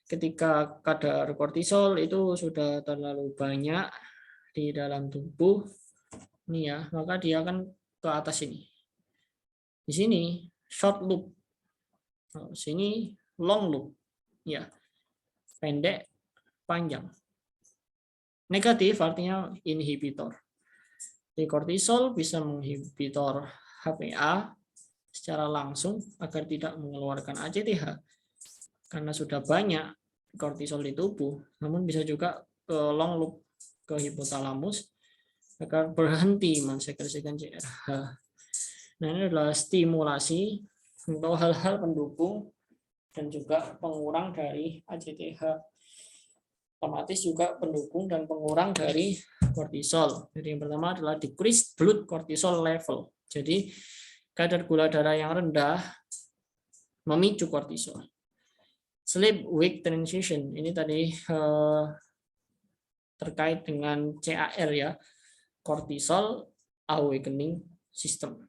ketika kadar kortisol itu sudah terlalu banyak di dalam tubuh, ini ya, maka dia akan ke atas ini. Di sini short loop, sini long loop, ya, pendek, panjang. Negatif artinya inhibitor. Di kortisol bisa menginhibitor HPA secara langsung agar tidak mengeluarkan ACTH karena sudah banyak kortisol di tubuh. Namun bisa juga ke long loop ke hipotalamus agar berhenti mensekresikan CRH. Nah, ini adalah stimulasi untuk hal-hal pendukung dan juga pengurang dari ACTH. Otomatis juga pendukung dan pengurang dari kortisol. Jadi yang pertama adalah decrease blood cortisol level. Jadi kadar gula darah yang rendah memicu kortisol. Sleep wake transition ini tadi terkait dengan CAR ya, cortisol awakening system.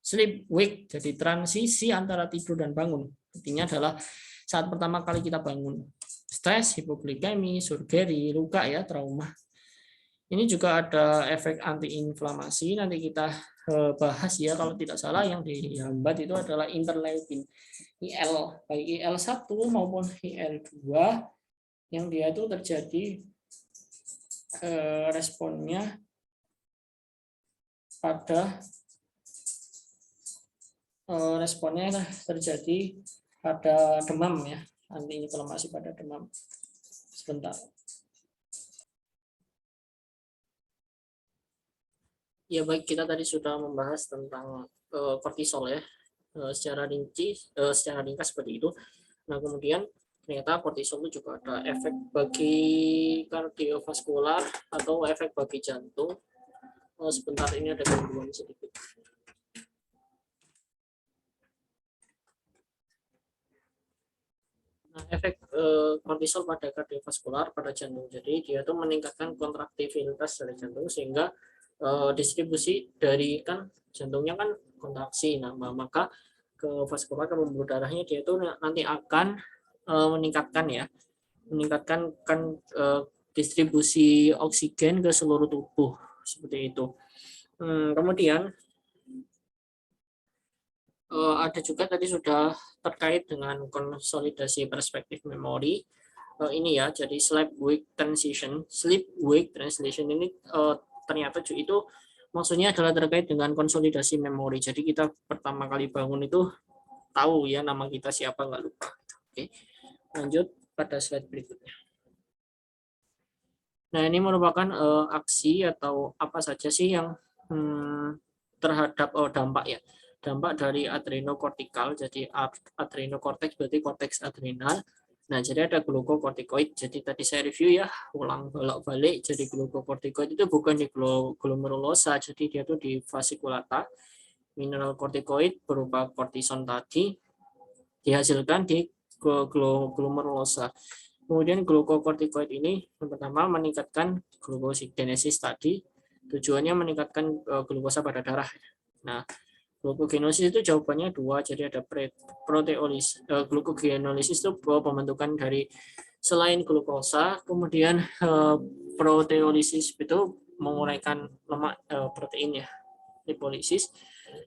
sleep wake, jadi transisi antara tidur dan bangun. Artinya adalah saat pertama kali kita bangun. Stres, hipoglikemi, surgery, luka ya, trauma. Ini juga ada efek antiinflamasi, nanti kita bahas ya, kalau tidak salah yang dihambat itu adalah interleukin IL, baik IL-1 maupun IL-2 yang dia itu terjadi responnya terjadi pada demam ya, antiinflamasi pada demam. Sebentar. Ya baik, kita tadi sudah membahas tentang kortisol ya, secara ringkas seperti itu. Nah kemudian ternyata kortisol itu juga ada efek bagi kardiovaskular atau efek bagi jantung. Sebentar, ini ada gangguan sedikit. Nah, efek kortisol pada kardiovaskular pada jantung. Jadi dia tuh meningkatkan kontraktivitas dari jantung sehingga distribusi dari kan jantungnya kan kontraksi, nah maka ke vaskular, ke pembuluh darahnya dia itu nanti akan meningkatkan distribusi oksigen ke seluruh tubuh seperti itu. Kemudian ada juga tadi sudah terkait dengan konsolidasi perspektif memori. Ini ya, jadi sleep wake transition ini ternyata itu maksudnya adalah terkait dengan konsolidasi memori. Jadi kita pertama kali bangun itu tahu ya nama kita siapa, nggak lupa. Oke, lanjut pada slide berikutnya. Nah ini merupakan aksi atau apa saja sih yang terhadap dampak ya, dampak dari adrenokortikal. Jadi adrenokorteks berarti korteks adrenal. Nah, jadi ada glukokortikoid. Jadi tadi saya review ya, ulang bolak-balik. Jadi glukokortikoid itu bukan di glomerulosa, jadi dia tuh di vasikulata. Mineral kortikoid berupa kortison tadi dihasilkan di glomerulosa. Kemudian glukokortikoid ini yang pertama meningkatkan glukosigenesis tadi. Tujuannya meningkatkan glukosa pada darah. Nah, glukogenosis itu jawabannya dua, jadi ada proteolis. Glukogenosis itu pembentukan dari selain glukosa, kemudian proteolisis itu menguraikan lemak protein ya, lipolisis.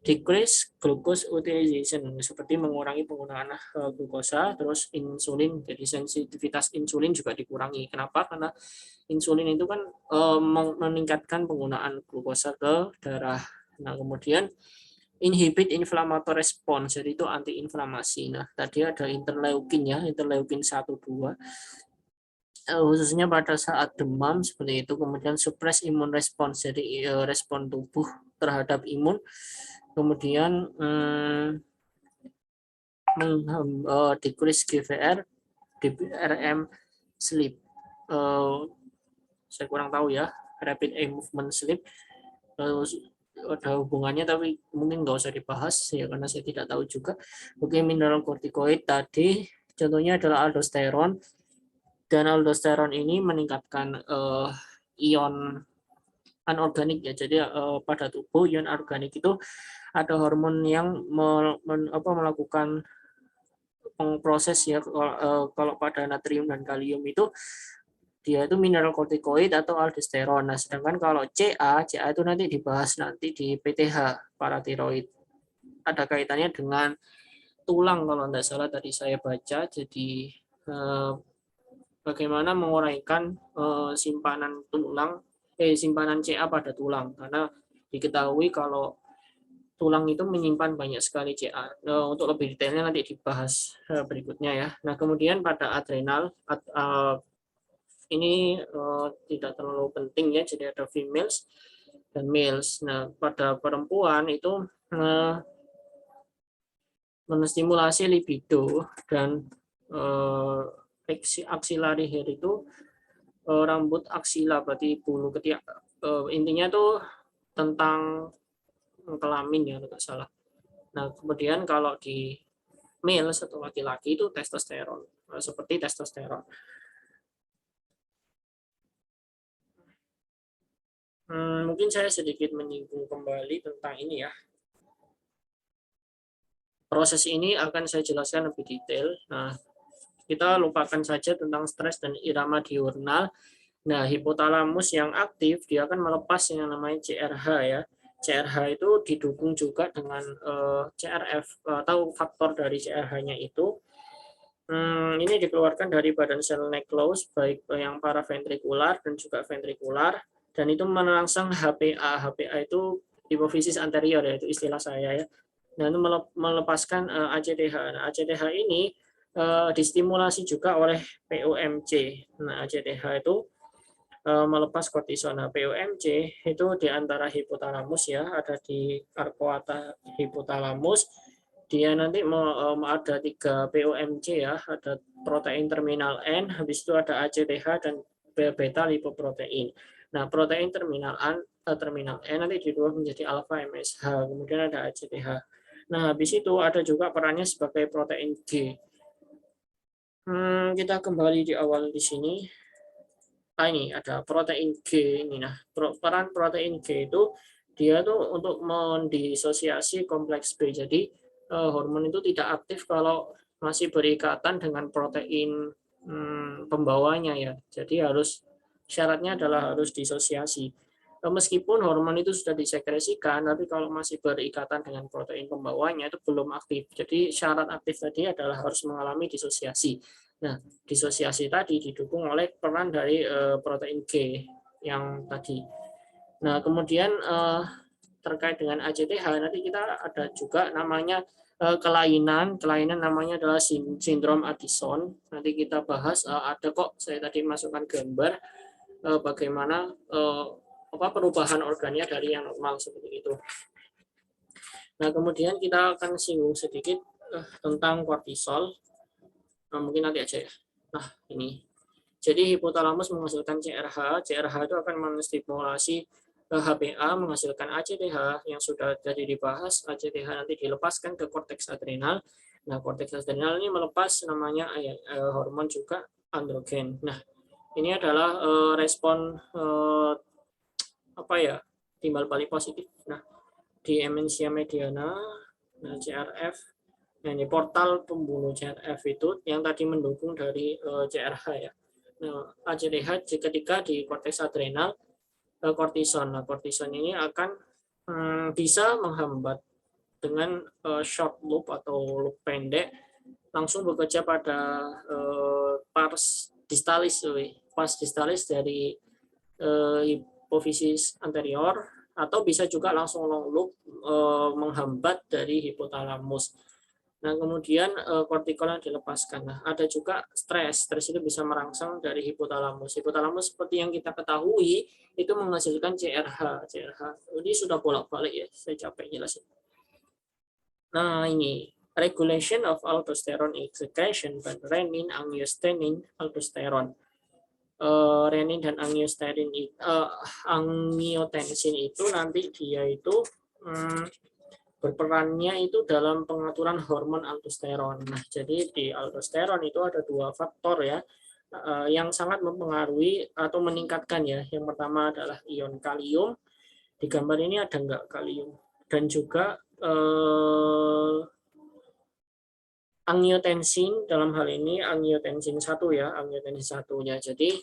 Decrease glucose utilization, seperti mengurangi penggunaan glukosa, terus insulin, jadi sensitivitas insulin juga dikurangi. Kenapa? Karena insulin itu kan meningkatkan penggunaan glukosa ke darah. Nah, kemudian inhibit inflammatory response, jadi itu antiinflamasi. Nah, tadi ada interleukin ya, interleukin 1-2. Khususnya pada saat demam seperti itu. Kemudian suppress immune response, jadi respon tubuh terhadap imun. Kemudian decrease GVR, DRM sleep. Saya kurang tahu ya, rapid eye movement sleep. Ada hubungannya tapi mungkin nggak usah dibahas ya karena saya tidak tahu juga. Oke, mineral kortikoid tadi contohnya adalah aldosteron, dan aldosteron ini meningkatkan ion anorganik ya. Jadi pada tubuh ion organik itu ada hormon yang melakukan proses ya. Kalau pada natrium dan kalium itu dia itu mineral kortikoid atau aldosteron. Nah, sedangkan kalau CA itu nanti dibahas nanti di PTH, paratiroid. Ada kaitannya dengan tulang kalau tidak salah tadi saya baca. Jadi bagaimana menguraikan simpanan CA pada tulang, karena diketahui kalau tulang itu menyimpan banyak sekali CA. Untuk lebih detailnya nanti dibahas berikutnya ya. Nah, kemudian pada adrenal ini tidak terlalu penting ya, jadi ada females dan males. Nah, pada perempuan itu menstimulasi libido dan axillary hair itu rambut aksila, berarti bulu ketiak. Intinya tuh tentang kelamin ya, tidak salah. Nah, kemudian kalau di male atau laki-laki itu testosteron, seperti testosteron. Mungkin saya sedikit menyinggung kembali tentang ini ya, Proses ini akan saya jelaskan lebih detail. Nah, kita lupakan saja tentang stres dan irama diurnal. Nah, hipotalamus yang aktif dia akan melepas yang namanya CRH ya. CRH itu didukung juga dengan CRF atau faktor dari CRH-nya itu. Ini dikeluarkan dari badan sel neklos baik yang paraventrikular dan juga ventrikular, dan itu merangsang HPA. HPA itu hipofisis anterior ya, itu istilah saya ya. Dan itu melepaskan ACTH. Nah, ACTH ini distimulasi juga oleh POMC. Nah, ACTH itu melepas kortisol. Nah, POMC itu di antara hipotalamus ya, ada di arcuata hipotalamus. Dia nanti ada 3 POMC ya, ada protein terminal N, habis itu ada ACTH dan beta lipoprotein. Nah, protein terminal N nanti dirubah menjadi alpha MSH, kemudian ada ACTH. Nah, habis itu ada juga perannya sebagai protein G. Kita kembali di awal di sini. Ini ada protein G ini. Nah, peran protein G itu dia tuh untuk mendisosiasi kompleks B. Jadi hormon itu tidak aktif kalau masih berikatan dengan protein pembawanya ya. Jadi syaratnya adalah harus disosiasi. Meskipun hormon itu sudah disekresikan, tapi kalau masih berikatan dengan protein pembawanya itu belum aktif. Jadi syarat aktif tadi adalah harus mengalami disosiasi. Nah, disosiasi tadi didukung oleh peran dari protein G yang tadi. Nah, kemudian terkait dengan ACTH nanti kita ada juga namanya kelainan namanya adalah sindrom Addison. Nanti kita bahas ada kok saya tadi masukkan gambar bagaimana perubahan organnya dari yang normal seperti itu. Nah, kemudian kita akan singgung sedikit tentang kortisol. Mungkin nanti aja ya. Nah, ini. Jadi hipotalamus menghasilkan CRH. CRH itu akan menstimulasi HPA, menghasilkan ACTH yang sudah tadi dibahas. ACTH nanti dilepaskan ke korteks adrenal. Nah, korteks adrenal ini melepas namanya hormon juga androgen. Nah, ini adalah respon timbal balik positif. Nah, di demensia mediana, nah CRF, nah ini portal pembunuh CRF itu yang tadi mendukung dari CRH ya. Nah, ACTH ketika di korteks adrenal kortison. Nah, kortison ini akan bisa menghambat dengan short loop atau loop pendek langsung bekerja pada pars distalis dari hipofisis anterior, atau bisa juga langsung long loop menghambat dari hipotalamus. Nah, kemudian kortikol yang dilepaskan. Nah, ada juga stres itu bisa merangsang dari hipotalamus. Hipotalamus seperti yang kita ketahui itu menghasilkan CRH. Ini sudah bolak-balik ya, saya capek jelasin. Nah, ini regulation of aldosterone excretion by renin, angiotensin, aldosterone. Renin dan angiotensin itu nanti dia itu berperannya itu dalam pengaturan hormon aldosteron. Nah, jadi di aldosteron itu ada 2 faktor ya yang sangat mempengaruhi atau meningkatkan ya. Yang pertama adalah ion kalium. Di gambar ini ada enggak kalium? Dan juga angiotensin, dalam hal ini angiotensin 1 ya, angiotensin 1-nya. Jadi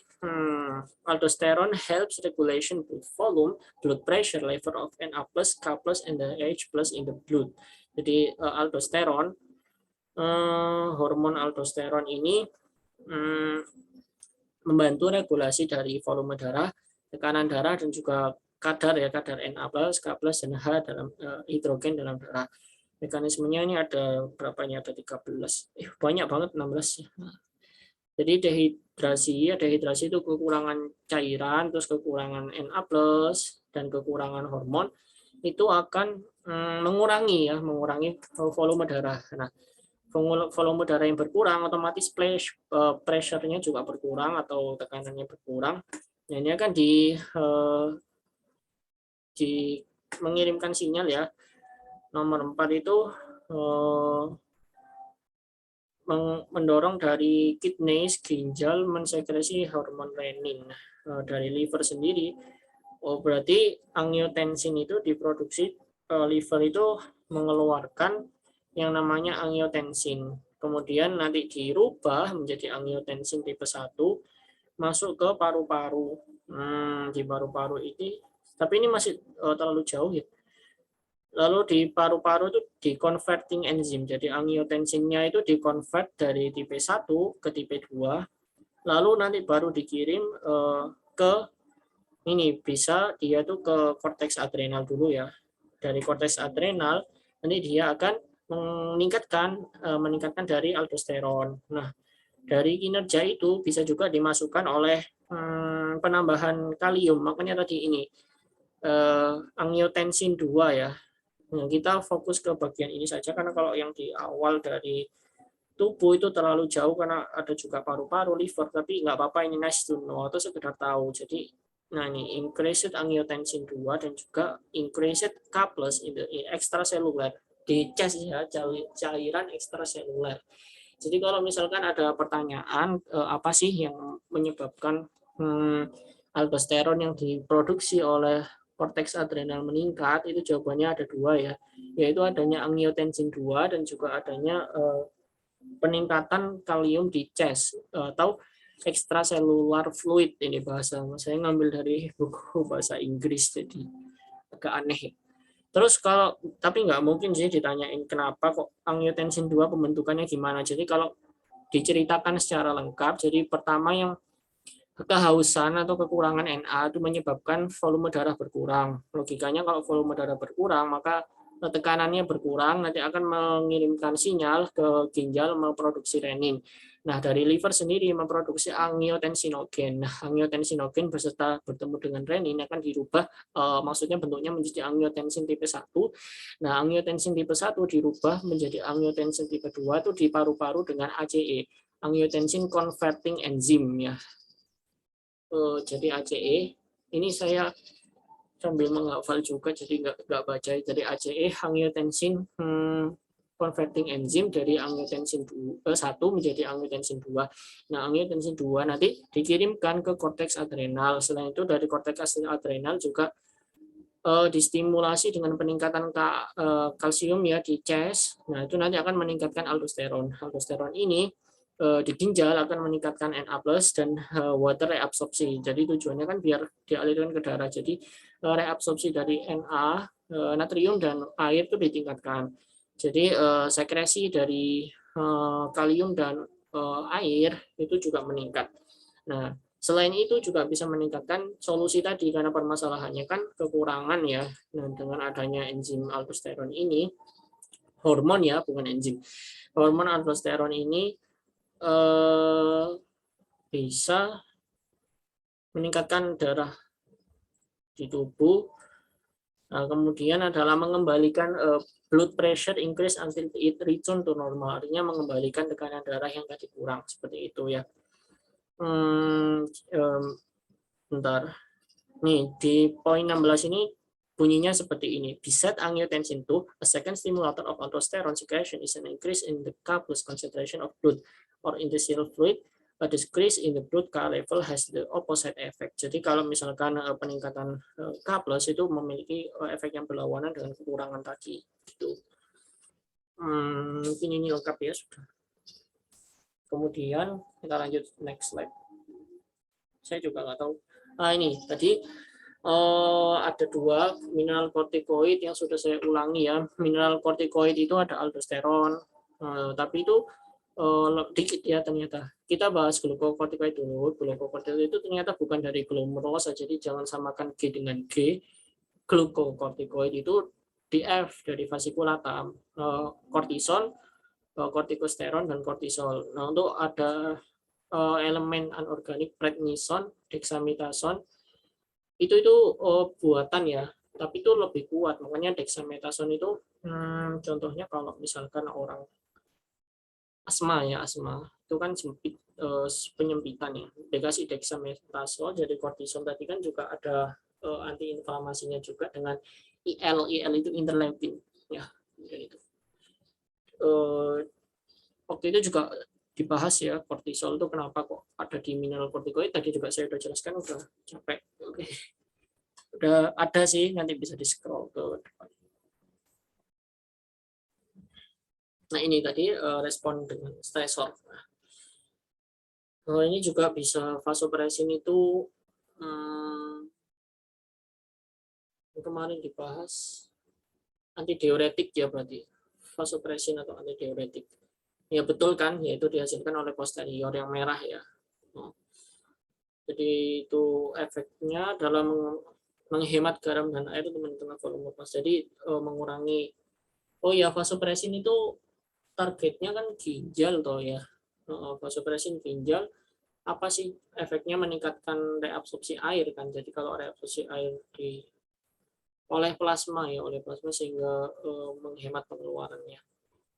aldosterone helps regulation blood volume, blood pressure, level of Na+, K+, and the H+ in the blood. Jadi aldosterone, hormon aldosteron ini membantu regulasi dari volume darah, tekanan darah, dan juga kadar Na+, K+, dan H dalam hidrogen dalam darah. Mekanismenya ini ada berapanya? Ada 13. Banyak banget, 16 ya. Jadi dehidrasi itu kekurangan cairan, terus kekurangan Na+, dan kekurangan hormon itu akan mengurangi volume darah. Nah, volume darah yang berkurang otomatis pressure-nya juga berkurang atau tekanannya berkurang. Nah, ini akan mengirimkan sinyal ya. Nomor 4 itu mendorong dari kidneys, ginjal, mensekresi hormon renin dari liver sendiri. Berarti angiotensin itu diproduksi liver itu mengeluarkan yang namanya angiotensin. Kemudian nanti dirubah menjadi angiotensin tipe 1 masuk ke paru-paru. Di paru-paru ini, tapi ini masih terlalu jauh ya. Lalu di paru-paru itu di converting enzim. Jadi angiotensinnya itu dikonvert dari tipe 1 ke tipe 2. Lalu nanti baru dikirim ke ini, bisa dia tuh ke korteks adrenal dulu ya. Dari korteks adrenal nanti dia akan meningkatkan dari aldosteron. Nah, dari kinerja itu bisa juga dimasukkan oleh penambahan kalium. Makanya tadi ini angiotensin 2 ya. Nah, kita fokus ke bagian ini saja karena kalau yang di awal dari tubuh itu terlalu jauh karena ada juga paru-paru, liver, tapi nggak apa-apa, ini nice to know atau sekedar tahu. Jadi, nah ini increased angiotensin 2 dan juga increased K+ in the extracellular di chest ya, cairan ekstraseluler. Jadi kalau misalkan ada pertanyaan apa sih yang menyebabkan aldosteron yang diproduksi oleh korteks adrenal meningkat, itu jawabannya ada 2 ya, yaitu adanya angiotensin 2 dan juga adanya peningkatan kalium di chest atau extracellular fluid. Ini bahasa saya ngambil dari buku bahasa Inggris jadi agak aneh. Terus kalau tapi nggak mungkin sih ditanyain kenapa kok angiotensin 2 pembentukannya gimana. Jadi kalau diceritakan secara lengkap, jadi pertama yang kehausan atau kekurangan Na itu menyebabkan volume darah berkurang. Logikanya kalau volume darah berkurang, maka tekanannya berkurang, nanti akan mengirimkan sinyal ke ginjal memproduksi renin. Nah, dari liver sendiri memproduksi angiotensinogen. Nah, angiotensinogen beserta bertemu dengan renin akan dirubah, maksudnya bentuknya menjadi angiotensin tipe 1. Nah, angiotensin tipe 1 dirubah menjadi angiotensin tipe 2 itu di paru-paru dengan ACE, angiotensin converting enzyme ya. Jadi ACE ini saya sambil menghafal juga, jadi nggak baca. Jadi ACE angiotensin converting enzyme dari angiotensin 1 menjadi angiotensin 2. Nah, angiotensin 2 nanti dikirimkan ke korteks adrenal. Selain itu dari korteks adrenal juga distimulasi dengan peningkatan kalsium ya di chest. Nah, itu nanti akan meningkatkan aldosteron. Aldosteron ini di ginjal akan meningkatkan Na+ dan water reabsorpsi. Jadi tujuannya kan biar dialirkan ke darah. Jadi reabsorpsi dari Na, natrium dan air itu ditingkatkan. Jadi sekresi dari kalium dan air itu juga meningkat. Nah, selain itu juga bisa meningkatkan solusi tadi karena permasalahannya kan kekurangan ya. Nah, dengan adanya enzim aldosteron ini, hormon ya bukan enzim. Hormon aldosteron ini bisa meningkatkan darah di tubuh. Nah, kemudian adalah mengembalikan blood pressure increase until it return to normal. Artinya mengembalikan tekanan darah yang tadi kurang seperti itu ya. Bentar. Nih, di poin 16 ini bunyinya seperti ini. Besides angiotensin 2, a second stimulator of aldosterone secretion is an increase in the K+ concentration of blood or interstitial fluid. A decrease in the blood K level has the opposite effect. Jadi kalau misalkan peningkatan K+ itu memiliki efek yang berlawanan dengan kekurangan tadi. Gitu. Mungkin ini lengkap ya sudah. Kemudian kita lanjut next slide. Saya juga nggak tahu. Nah ini tadi ada 2 mineral kortikoid yang sudah saya ulangi ya. Mineral kortikoid itu ada aldosteron, tapi itu dikit ya ternyata. Kita bahas glukokortikoid dulu. Glukokortikoid itu ternyata bukan dari glomerulosa, jadi jangan samakan G dengan G. Glukokortikoid itu DF dari vasikulata, kortison, kortikosteron dan kortisol. Nah, untuk ada elemen anorganik prednison, dexamethasone itu buatan ya, tapi itu lebih kuat. Makanya dexamethasone itu contohnya kalau misalkan orang asma itu kan sempit, penyempitan ya, dikasih dexamethasone jadi kortison tadi kan juga ada antiinflamasinya juga dengan IL itu interleukin ya, itu waktu itu juga dibahas ya, kortisol itu kenapa kok ada di mineral kortikoid. Tadi juga saya udah jelaskan, udah capek. Oke. Udah ada sih, nanti bisa di scroll ke depan. Nah, ini tadi respon dengan stresor. Ini juga bisa vasopressin itu kemarin dibahas antidiuretik ya berarti. Vasopressin atau antidiuretik. Ya betul kan, yaitu dihasilkan oleh posterior yang merah ya. Jadi itu efeknya dalam menghemat garam dan air teman-teman volume pas. Jadi mengurangi. Oh ya, vasopressin itu targetnya kan ginjal toh ya. Vasopressin ginjal apa sih efeknya meningkatkan reabsorpsi air kan. Jadi kalau reabsorpsi air oleh plasma ya, oleh plasma sehingga menghemat pengeluarannya.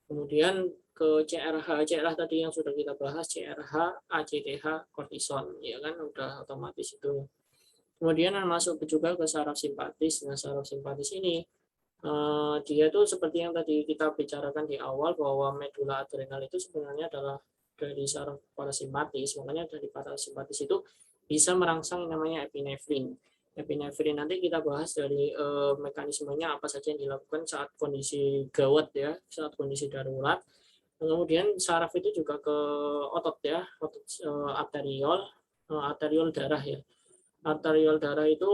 Kemudian ke CRH tadi yang sudah kita bahas, CRH, ACTH, kortison, ya kan udah otomatis itu. Kemudian masuk juga ke saraf simpatis. Nah, saraf simpatis ini dia tuh seperti yang tadi kita bicarakan di awal bahwa medula adrenal itu sebenarnya adalah dari saraf parasimpatis. Makanya dari parasimpatis itu bisa merangsang yang namanya epinefrin. Epinefrin nanti kita bahas dari mekanismenya apa saja yang dilakukan saat kondisi gawat ya, saat kondisi darurat. Kemudian saraf itu juga ke otot ya, otot arteriol darah ya. Arteriol darah itu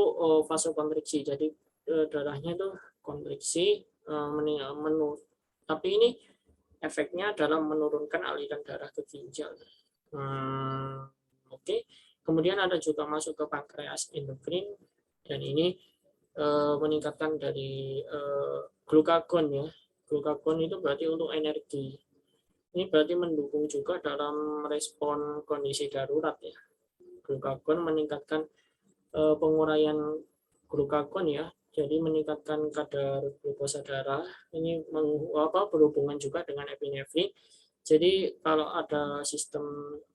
vasokonstriksi. Jadi darahnya itu kontriksi tapi ini efeknya adalah menurunkan aliran darah ke ginjal. Oke. Kemudian ada juga masuk ke pankreas endokrin dan ini meningkatkan dari glukagon ya. Glukagon itu berarti untuk energi. Ini berarti mendukung juga dalam respon kondisi darurat ya. Glukagon meningkatkan penguraian glukagon ya, jadi meningkatkan kadar glukosa darah. Ini berhubungan juga dengan epinefrin. Jadi kalau ada sistem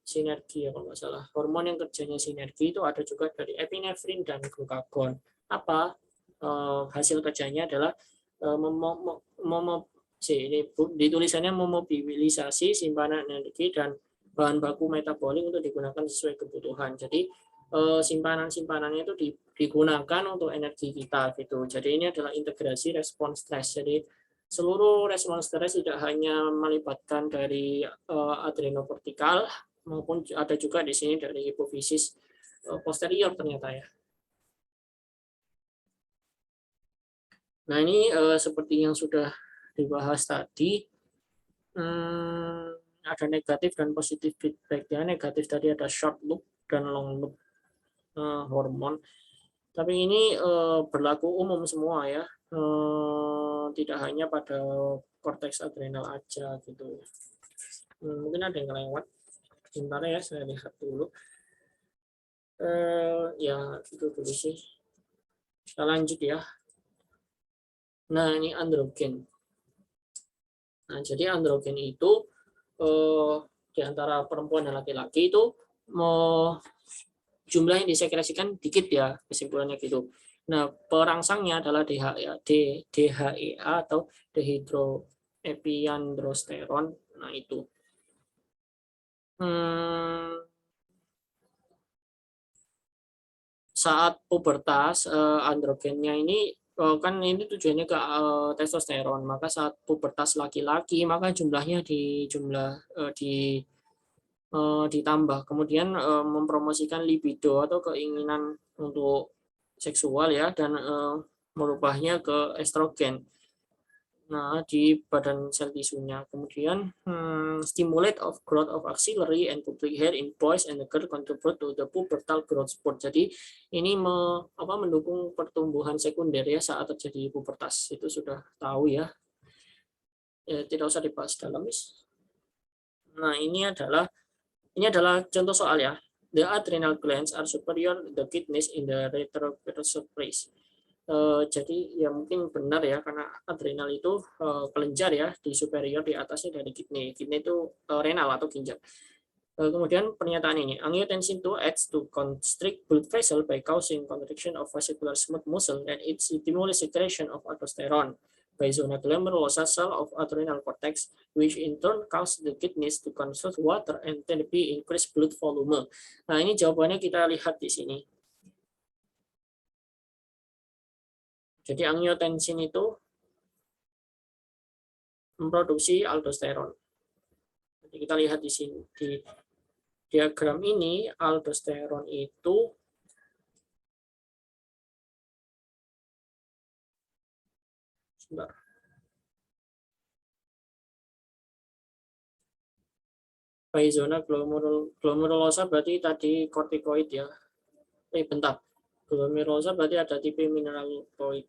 sinergi ya kalau nggak salah, hormon yang kerjanya sinergi itu ada juga dari epinefrin dan glukagon. Apa hasil kerjanya adalah ini ditulisannya memobilisasi simpanan energi dan bahan baku metabolik untuk digunakan sesuai kebutuhan. Jadi simpanan-simpanannya itu digunakan untuk energi kita gitu. Jadi ini adalah integrasi respon stres. Jadi seluruh respon stres tidak hanya melibatkan dari adrenokortikal maupun ada juga di sini dari hipofisis posterior ternyata ya. Nah ini seperti yang sudah dibahas tadi, ada negatif dan positif feedback ya. Negatif tadi ada short loop dan long loop hormon. Tapi ini berlaku umum semua ya, tidak hanya pada korteks adrenal aja gitu. Mungkin ada yang lewat, sebentar ya saya lihat dulu. Ya itu dulu sih. Kita lanjut ya. Nah ini androgen. Nah jadi androgen itu di antara perempuan dan laki-laki itu jumlah yang disekresikan dikit ya, kesimpulannya gitu. Nah, perangsangnya adalah DHEA atau dehydroepiandrosteron. Nah, itu. Saat pubertas, androgennya ini kan ini tujuannya ke testosteron. Maka saat pubertas laki-laki, maka jumlahnya ditambah. Kemudian mempromosikan libido atau keinginan untuk seksual ya, dan merubahnya ke estrogen. Nah, di badan sel tisunya. Kemudian stimulate of growth of axillary and pubic hair in boys and girls contribute to the pubertal growth spurt. Jadi ini mendukung pertumbuhan sekunder ya saat terjadi pubertas. Itu sudah tahu ya. Tidak usah dibahas dalam, Miss. Nah, ini adalah contoh soal ya. The adrenal glands are superior to the kidneys in the retrosurface. Jadi ya mungkin benar ya, karena adrenal itu kelenjar ya, di superior di atasnya dari kidney. Kidney itu renal atau ginjal. Kemudian pernyataan ini, angiotensin 2 acts to constrict blood vessel by causing contraction of vascular smooth muscle and it stimulates secretion of aldosterone by zona glomerulosa cell of adrenal cortex, which in turn cause the kidneys to conserve water and thereby increase blood volume. Nah, ini jawabannya kita lihat di sini. Jadi angiotensin itu memproduksi aldosteron. Jadi kita lihat di sini di diagram ini, aldosteron itu sebentar. Baik, zona glomerulosa berarti tadi kortikoid ya. Bentar. Glomerulosa berarti ada tipe mineraloid.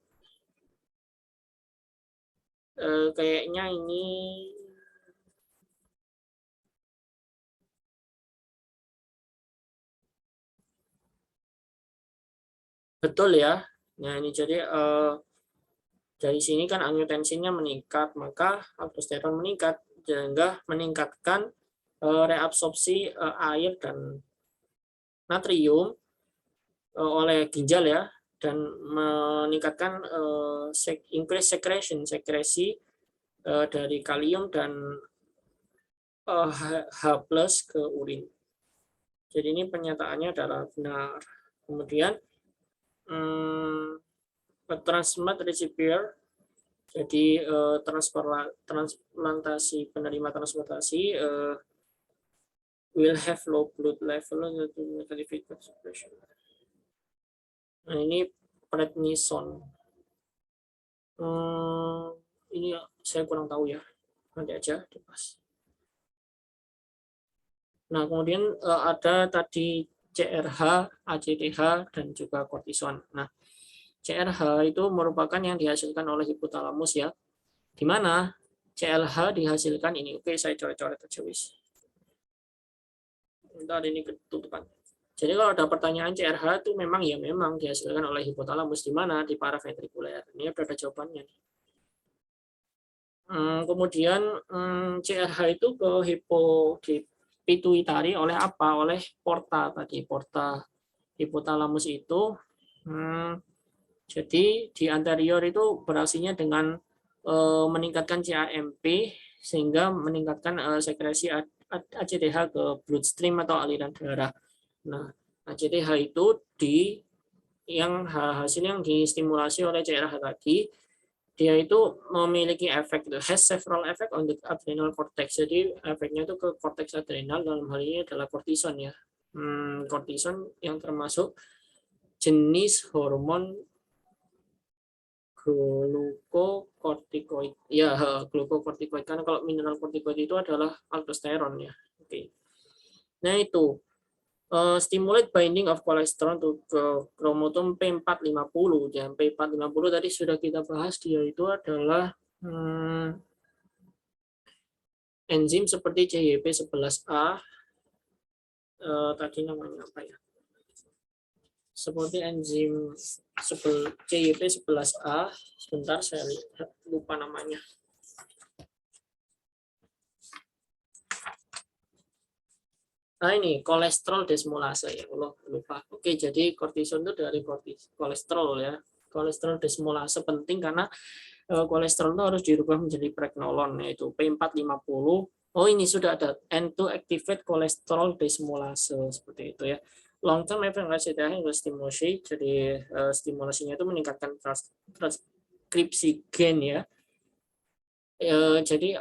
Kayaknya ini betul ya. Nah, ini jadi dari sini kan angiotensinnya meningkat, maka aldosteron meningkat sehingga meningkatkan reabsorpsi air dan natrium oleh ginjal ya, dan meningkatkan increase sekresi dari kalium dan H+ ke urin. Jadi ini penyataannya adalah benar. Kemudian transplant recipient, jadi transplantasi penerima transplantasi will have low blood level to negative suppression. Nah, ini prednisone. Ini saya kurang tahu ya, nanti aja dibahas. Nah, kemudian ada tadi CRH, ACTH, dan juga kortison. Nah, CRH itu merupakan yang dihasilkan oleh hipotalamus ya. Di mana CLH dihasilkan ini. Oke, saya coret-coret aja wis. Entar ini ketutupan. Jadi kalau ada pertanyaan CRH itu memang dihasilkan oleh hipotalamus, di mana di paraventrikuler. Ini ada jawabannya. Kemudian CRH itu ke pituitari oleh apa? Oleh porta tadi. Porta hipotalamus itu jadi di anterior itu beraksinya dengan meningkatkan CAMP sehingga meningkatkan sekresi ACTH ke bloodstream atau aliran darah. Nah, ACTH itu hasil yang distimulasi oleh CRH tadi, dia itu memiliki efek, has several effect on the adrenal cortex. Jadi efeknya itu ke korteks adrenal, dalam hal ini adalah kortison ya. Kortison yang termasuk jenis hormon glukokortikoid. Ya, glukokortikoid, karena kalau mineral kortikoid itu adalah aldosteron ya. Oke. Nah, itu stimulate binding of cholesterol to kromosom P450. Dan P450 tadi sudah kita bahas, dia itu adalah enzim seperti CYP11A. Tadi namanya apa ya? Seperti enzim CYP11A. Sebentar, saya lupa namanya. Nah, ini kolesterol desmolase ya, Allah lupa. Oke, jadi kortison itu dari kolesterol ya. Kolesterol desmolase penting karena kolesterol itu harus dirubah menjadi pregnolon, yaitu P450. Oh, ini sudah ada N2 activate kolesterol desmolase seperti itu ya. Long term effect ACTH stimulasi, jadi stimulasinya itu meningkatkan transkripsi gen ya. Jadi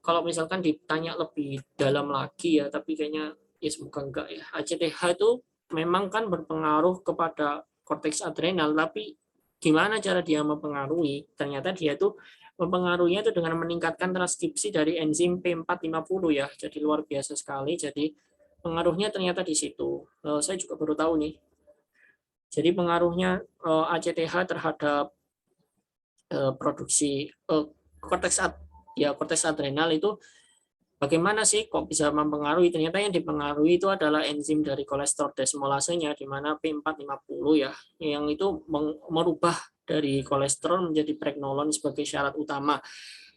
kalau misalkan ditanya lebih dalam lagi ya, tapi kayaknya ya semoga enggak ya. ACTH itu memang kan berpengaruh kepada korteks adrenal, tapi gimana cara dia mempengaruhi? Ternyata dia itu mempengaruhinya itu dengan meningkatkan transkripsi dari enzim P450 ya. Jadi luar biasa sekali. Jadi pengaruhnya ternyata di situ. Saya juga baru tahu nih. Jadi pengaruhnya ACTH terhadap produksi korteks adrenal itu bagaimana sih kok bisa mempengaruhi? Ternyata yang dipengaruhi itu adalah enzim dari kolesterol desmolasenya, di mana P450 ya, yang itu merubah dari kolesterol menjadi pregnolon sebagai syarat utama.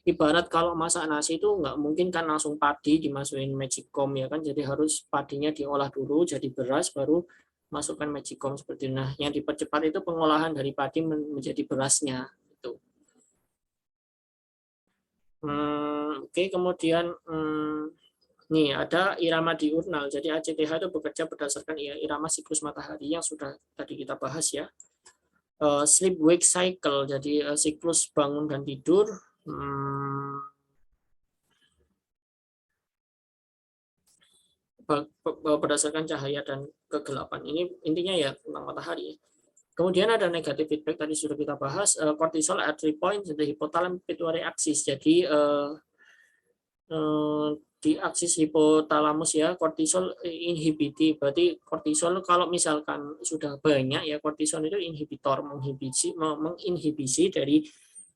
Ibarat kalau masak nasi itu nggak mungkin kan langsung padi dimasukin magicom ya kan, jadi harus padinya diolah dulu jadi beras baru masukkan magicom seperti itu. Nah, yang dipercepat itu pengolahan dari padi menjadi berasnya. Oke, kemudian nih ada irama diurnal. Jadi ACTH itu bekerja berdasarkan irama siklus matahari yang sudah tadi kita bahas ya. Sleep wake cycle, jadi siklus bangun dan tidur. berdasarkan cahaya dan kegelapan. Ini intinya ya tentang matahari. Kemudian ada negatif feedback tadi sudah kita bahas, cortisol at 3 points the hypothalamus pituitary axis. Jadi di aksis hipotalamus ya, kortisol inhibiti. Berarti kortisol kalau misalkan sudah banyak ya, kortisol itu inhibitor, menginhibisi dari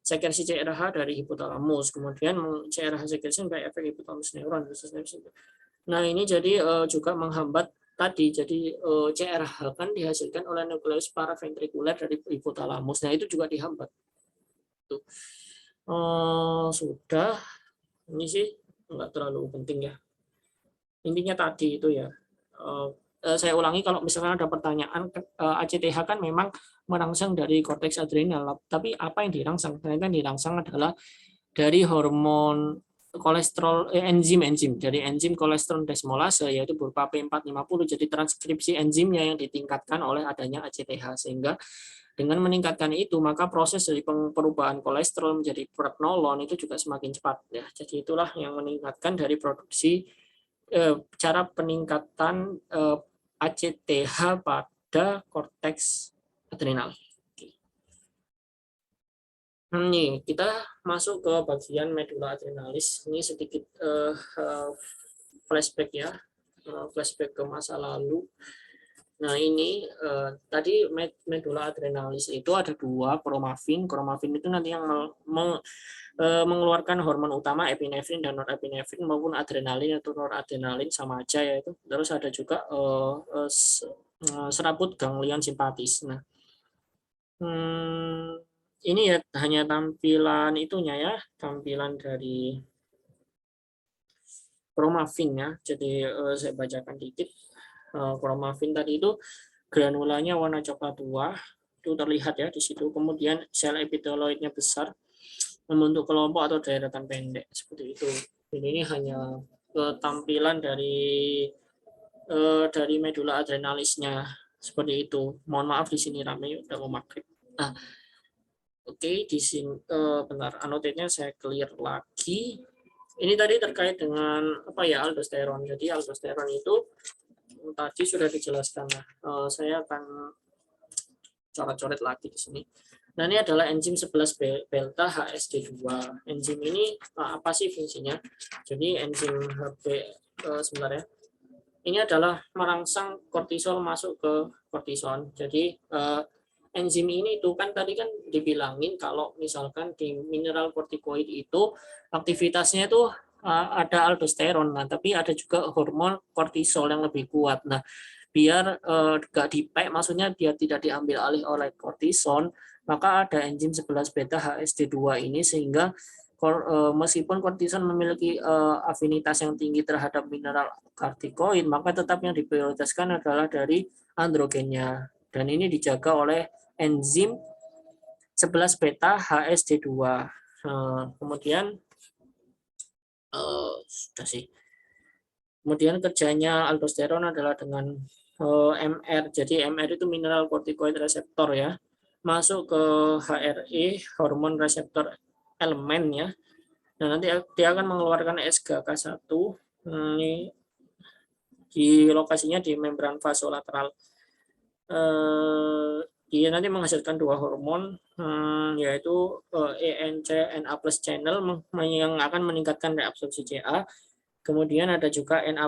sekresi CRH dari hipotalamus. Kemudian CRH sekresi by efek hipotalamus neuron. Nah, ini jadi juga menghambat tadi. Jadi CRH kan dihasilkan oleh nukleus paraventrikuler dari hipotalamus. Nah, itu juga dihambat. Tuh. Sudah. Ini sih nggak terlalu penting ya. Intinya tadi itu ya. Saya ulangi kalau misalkan ada pertanyaan, ACTH kan memang merangsang dari korteks adrenal, tapi apa yang dirangsang? Ternyata yang dirangsang adalah dari hormon kolesterol, enzim dari enzim kolesterol desmolase, yaitu berupa P450. Jadi transkripsi enzimnya yang ditingkatkan oleh adanya ACTH, sehingga dengan meningkatkan itu, maka proses dari perubahan kolesterol menjadi pregnolon itu juga semakin cepat. Ya, jadi itulah yang meningkatkan dari produksi cara peningkatan ACTH pada korteks adrenal. Nih, kita masuk ke bagian medula adrenalis. Ini sedikit flashback ya, flashback ke masa lalu. Nah, ini tadi medula adrenalis itu ada dua, kromafin. Kromafin itu nanti yang mengeluarkan hormon utama epinefrin dan norepinefrin, maupun adrenalin atau noradrenalin sama aja ya itu. Terus ada juga serabut ganglion simpatis. Nah, ini ya hanya tampilan itunya ya, tampilan dari kromafin ya. Jadi saya bacakan dikit. Kromafin tadi itu granulanya warna coklat tua, itu terlihat ya di situ. Kemudian sel epiteloidnya besar, membentuk kelompok atau daeratan pendek seperti itu. Jadi ini hanya tampilan dari medula adrenalisnya seperti itu. Mohon maaf di sini rame udah mau maghrib. Nah, oke, di sini bentar, annotate-nya saya clear lagi. Ini tadi terkait dengan apa ya, aldosteron. Jadi aldosteron itu tadi sudah dijelaskan. Nah, saya akan coret-coret lagi di sini. Nah, ini adalah enzim 11 beta HSD2. Enzim ini apa sih fungsinya? Jadi enzim HB sebentar ya. Ini adalah merangsang kortisol masuk ke kortison. Jadi enzim ini itu kan tadi kan dibilangin kalau misalkan di mineral kortikoid itu aktivitasnya itu ada aldosteron, nah tapi ada juga hormon kortisol yang lebih kuat. Nah, biar gak dipek, maksudnya biar tidak diambil alih oleh kortison, maka ada enzim 11 beta HSD2 ini, sehingga meskipun kortison memiliki afinitas yang tinggi terhadap mineral kortikoid, maka tetap yang diprioritaskan adalah dari androgennya, dan ini dijaga oleh enzim 11 beta HSD2. Kemudian sudah sih. Kemudian kerjanya aldosteron adalah dengan MR. Jadi MR itu mineral corticoid receptor ya. Masuk ke HRE, hormon reseptor elemen ya. Nah, nanti dia akan mengeluarkan SGK1. Ini di lokasinya di membran vasolateral. Dia nanti menghasilkan dua hormon, yaitu ENC-NA+ channel yang akan meningkatkan reabsorpsi CA. Kemudian ada juga Na+,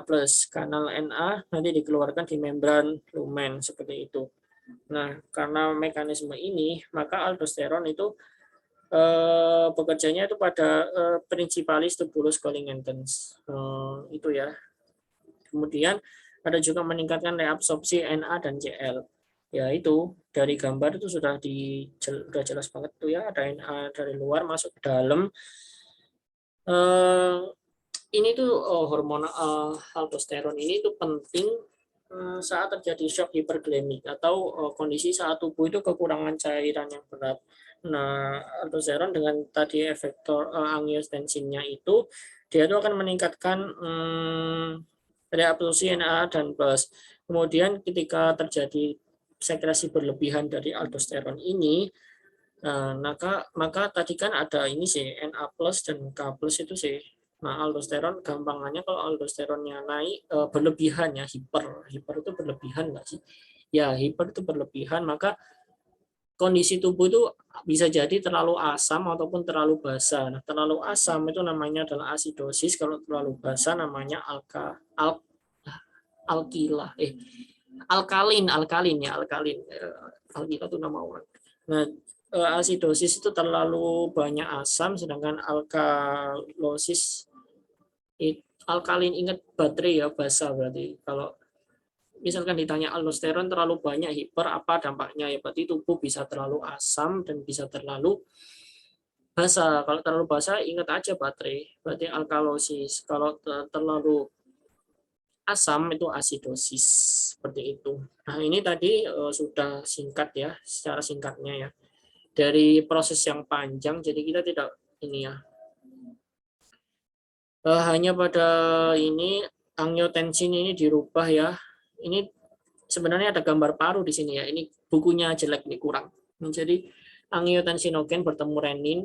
kanal Na nanti dikeluarkan di membran lumen seperti itu. Nah, karena mekanisme ini, maka aldosteron itu bekerjanya itu pada principalis tubulus colligensens. Itu ya. Kemudian ada juga meningkatkan reabsorpsi Na dan Cl. Ya itu dari gambar itu sudah jelas banget tuh ya, ada Na dari luar masuk ke dalam. Ini tuh hormon aldosteron ini tuh penting saat terjadi shock hiperglemik atau kondisi saat tubuh itu kekurangan cairan yang berat. Nah, aldosteron dengan tadi efektor angiotensinnya itu, dia itu akan meningkatkan reabsorpsi Na dan plus. Kemudian ketika terjadi sekresi berlebihan dari aldosteron ini, maka tadi kan ada ini sih Na+ dan K+ itu sih Nah, aldosteron gampangannya kalau aldosteronnya naik berlebihan ya, hiper itu berlebihan nggak sih? Ya, hiper itu berlebihan, maka kondisi tubuh itu bisa jadi terlalu asam ataupun terlalu basa. Nah, terlalu asam itu namanya adalah asidosis, kalau terlalu basa namanya alkila. Alkalin ya, alkalin. Alkila itu nama orang. Nah, asidosis itu terlalu banyak asam, sedangkan alkalosis alkalin, ingat baterai ya, basa berarti. Kalau misalkan ditanya aldosteron terlalu banyak hiper, apa dampaknya? Ya berarti tubuh bisa terlalu asam dan bisa terlalu basa. Kalau terlalu basa ingat aja baterai, berarti alkalosis. Kalau terlalu asam itu asidosis, seperti itu. Nah, ini tadi sudah singkat ya, secara singkatnya ya. Dari proses yang panjang, jadi kita tidak ini ya. Hanya pada ini angiotensin ini dirubah ya. Ini sebenarnya ada gambar paru di sini ya. Ini bukunya jelek nih, kurang. Jadi angiotensinogen bertemu renin,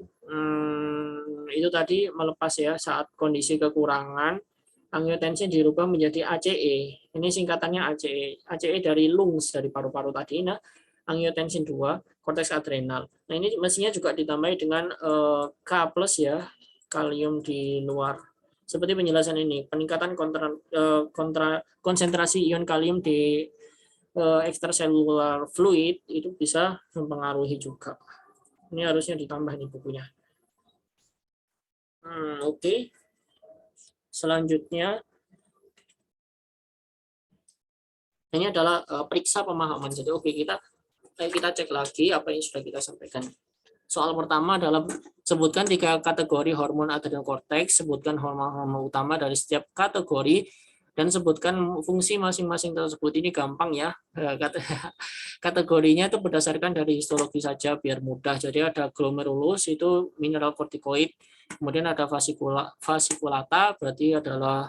itu tadi melepas ya saat kondisi kekurangan. Angiotensin dirubah menjadi ACE. Ini singkatannya ACE. ACE dari lungs, dari paru-paru tadi. Nah, angiotensin 2, korteks adrenal. Nah, ini mestinya juga ditambahi dengan K+ ya, kalium di luar. Seperti penjelasan ini, peningkatan konsentrasi ion kalium di extracellular fluid itu bisa mempengaruhi juga. Ini harusnya ditambah nih bukunya. Oke. Selanjutnya ini adalah periksa pemahaman. Jadi oke, kita cek lagi apa yang sudah kita sampaikan. Soal pertama adalah sebutkan 3 kategori hormon adrenokorteks, sebutkan hormon-hormon utama dari setiap kategori, dan sebutkan fungsi masing-masing tersebut. Ini gampang ya. Kategorinya itu berdasarkan dari histologi saja biar mudah. Jadi ada glomerulus itu mineral kortikoid, kemudian ada vasikulata berarti adalah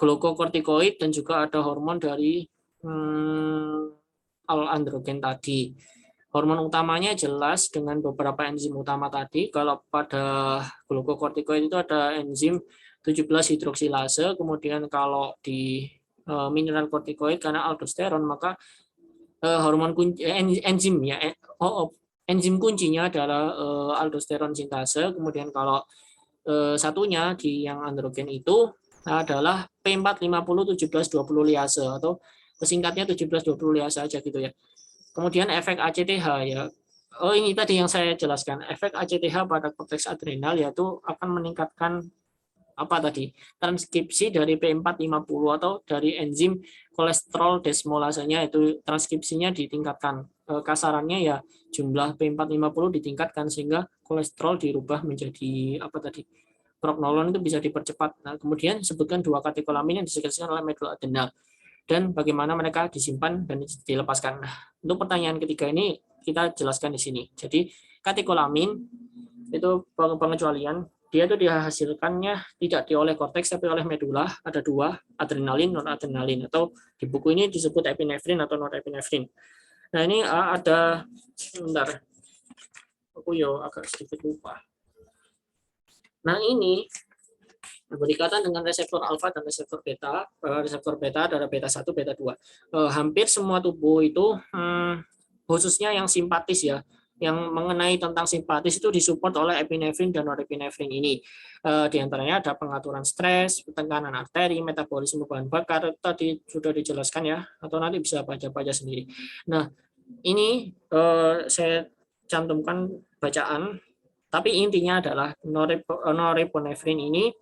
glukokortikoid, dan juga ada hormon dari androgen tadi. Hormon utamanya jelas dengan beberapa enzim utama tadi. Kalau pada glukokortikoid itu ada enzim 17 hidroksilase, kemudian kalau di mineral kortikoid karena aldosteron maka hormon kunci enzim ya enzim kuncinya adalah aldosteron sintase. Kemudian kalau satunya di yang androgen itu adalah P450-1720 liase, atau singkatnya 1720 liase aja gitu ya. Kemudian efek ACTH ya. Oh, ini tadi yang saya jelaskan. Efek ACTH pada korteks adrenal yaitu akan meningkatkan apa tadi? Transkripsi dari P450 atau dari enzim kolesterol desmolasenya, itu transkripsinya ditingkatkan. Kasarannya ya jumlah P450 ditingkatkan sehingga kolesterol dirubah menjadi apa tadi? Prognolon itu bisa dipercepat. Nah, kemudian sebutkan 2 katekolamin yang disekresikan oleh medulla dan bagaimana mereka disimpan dan dilepaskan. Nah, untuk pertanyaan ketiga ini kita jelaskan di sini. Jadi katekolamin itu pengecualian, dia itu dihasilkannya tidak oleh korteks tapi oleh medula. Ada 2, adrenalin, noradrenalin, atau di buku ini disebut epinefrin atau norepinefrin. Nah, ini ada sebentar. Aku agak sedikit lupa. Nah, ini berikatan dengan reseptor alfa dan reseptor beta. Reseptor beta adalah beta 1, beta 2. Hampir semua tubuh itu, khususnya yang simpatis ya, yang mengenai tentang simpatis itu disupport oleh epinefrin dan norepinefrin ini. Di antaranya ada pengaturan stres, tekanan arteri, metabolisme bahan bakar, tadi sudah dijelaskan ya, atau nanti bisa baca-baca sendiri. Nah, ini saya cantumkan bacaan. Tapi intinya adalah norepinefrin ini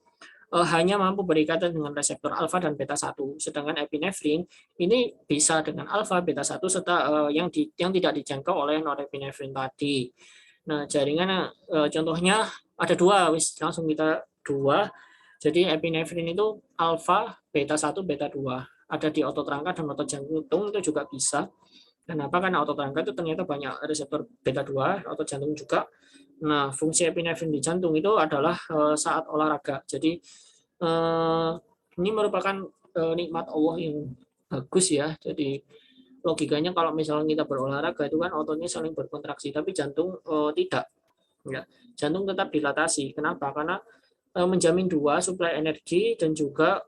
hanya mampu berikatan dengan reseptor alfa dan beta 1, sedangkan epinefrin ini bisa dengan alfa, beta 1 serta yang tidak dijangkau oleh norepinefrin tadi. Nah, jaringan contohnya ada 2, langsung kita 2. Jadi epinefrin itu alfa, beta 1, beta 2. Ada di otot rangka dan otot jantung itu juga bisa. Kenapa? Karena otot rangka itu ternyata banyak reseptor beta 2, otot jantung juga. Nah, fungsi epinefrin di jantung itu adalah saat olahraga. Jadi ini merupakan nikmat Allah yang bagus ya. Jadi logikanya kalau misalnya kita berolahraga itu kan ototnya saling berkontraksi, tapi jantung tidak. Ya, jantung tetap dilatasi. Kenapa? Karena menjamin dua, suplai energi dan juga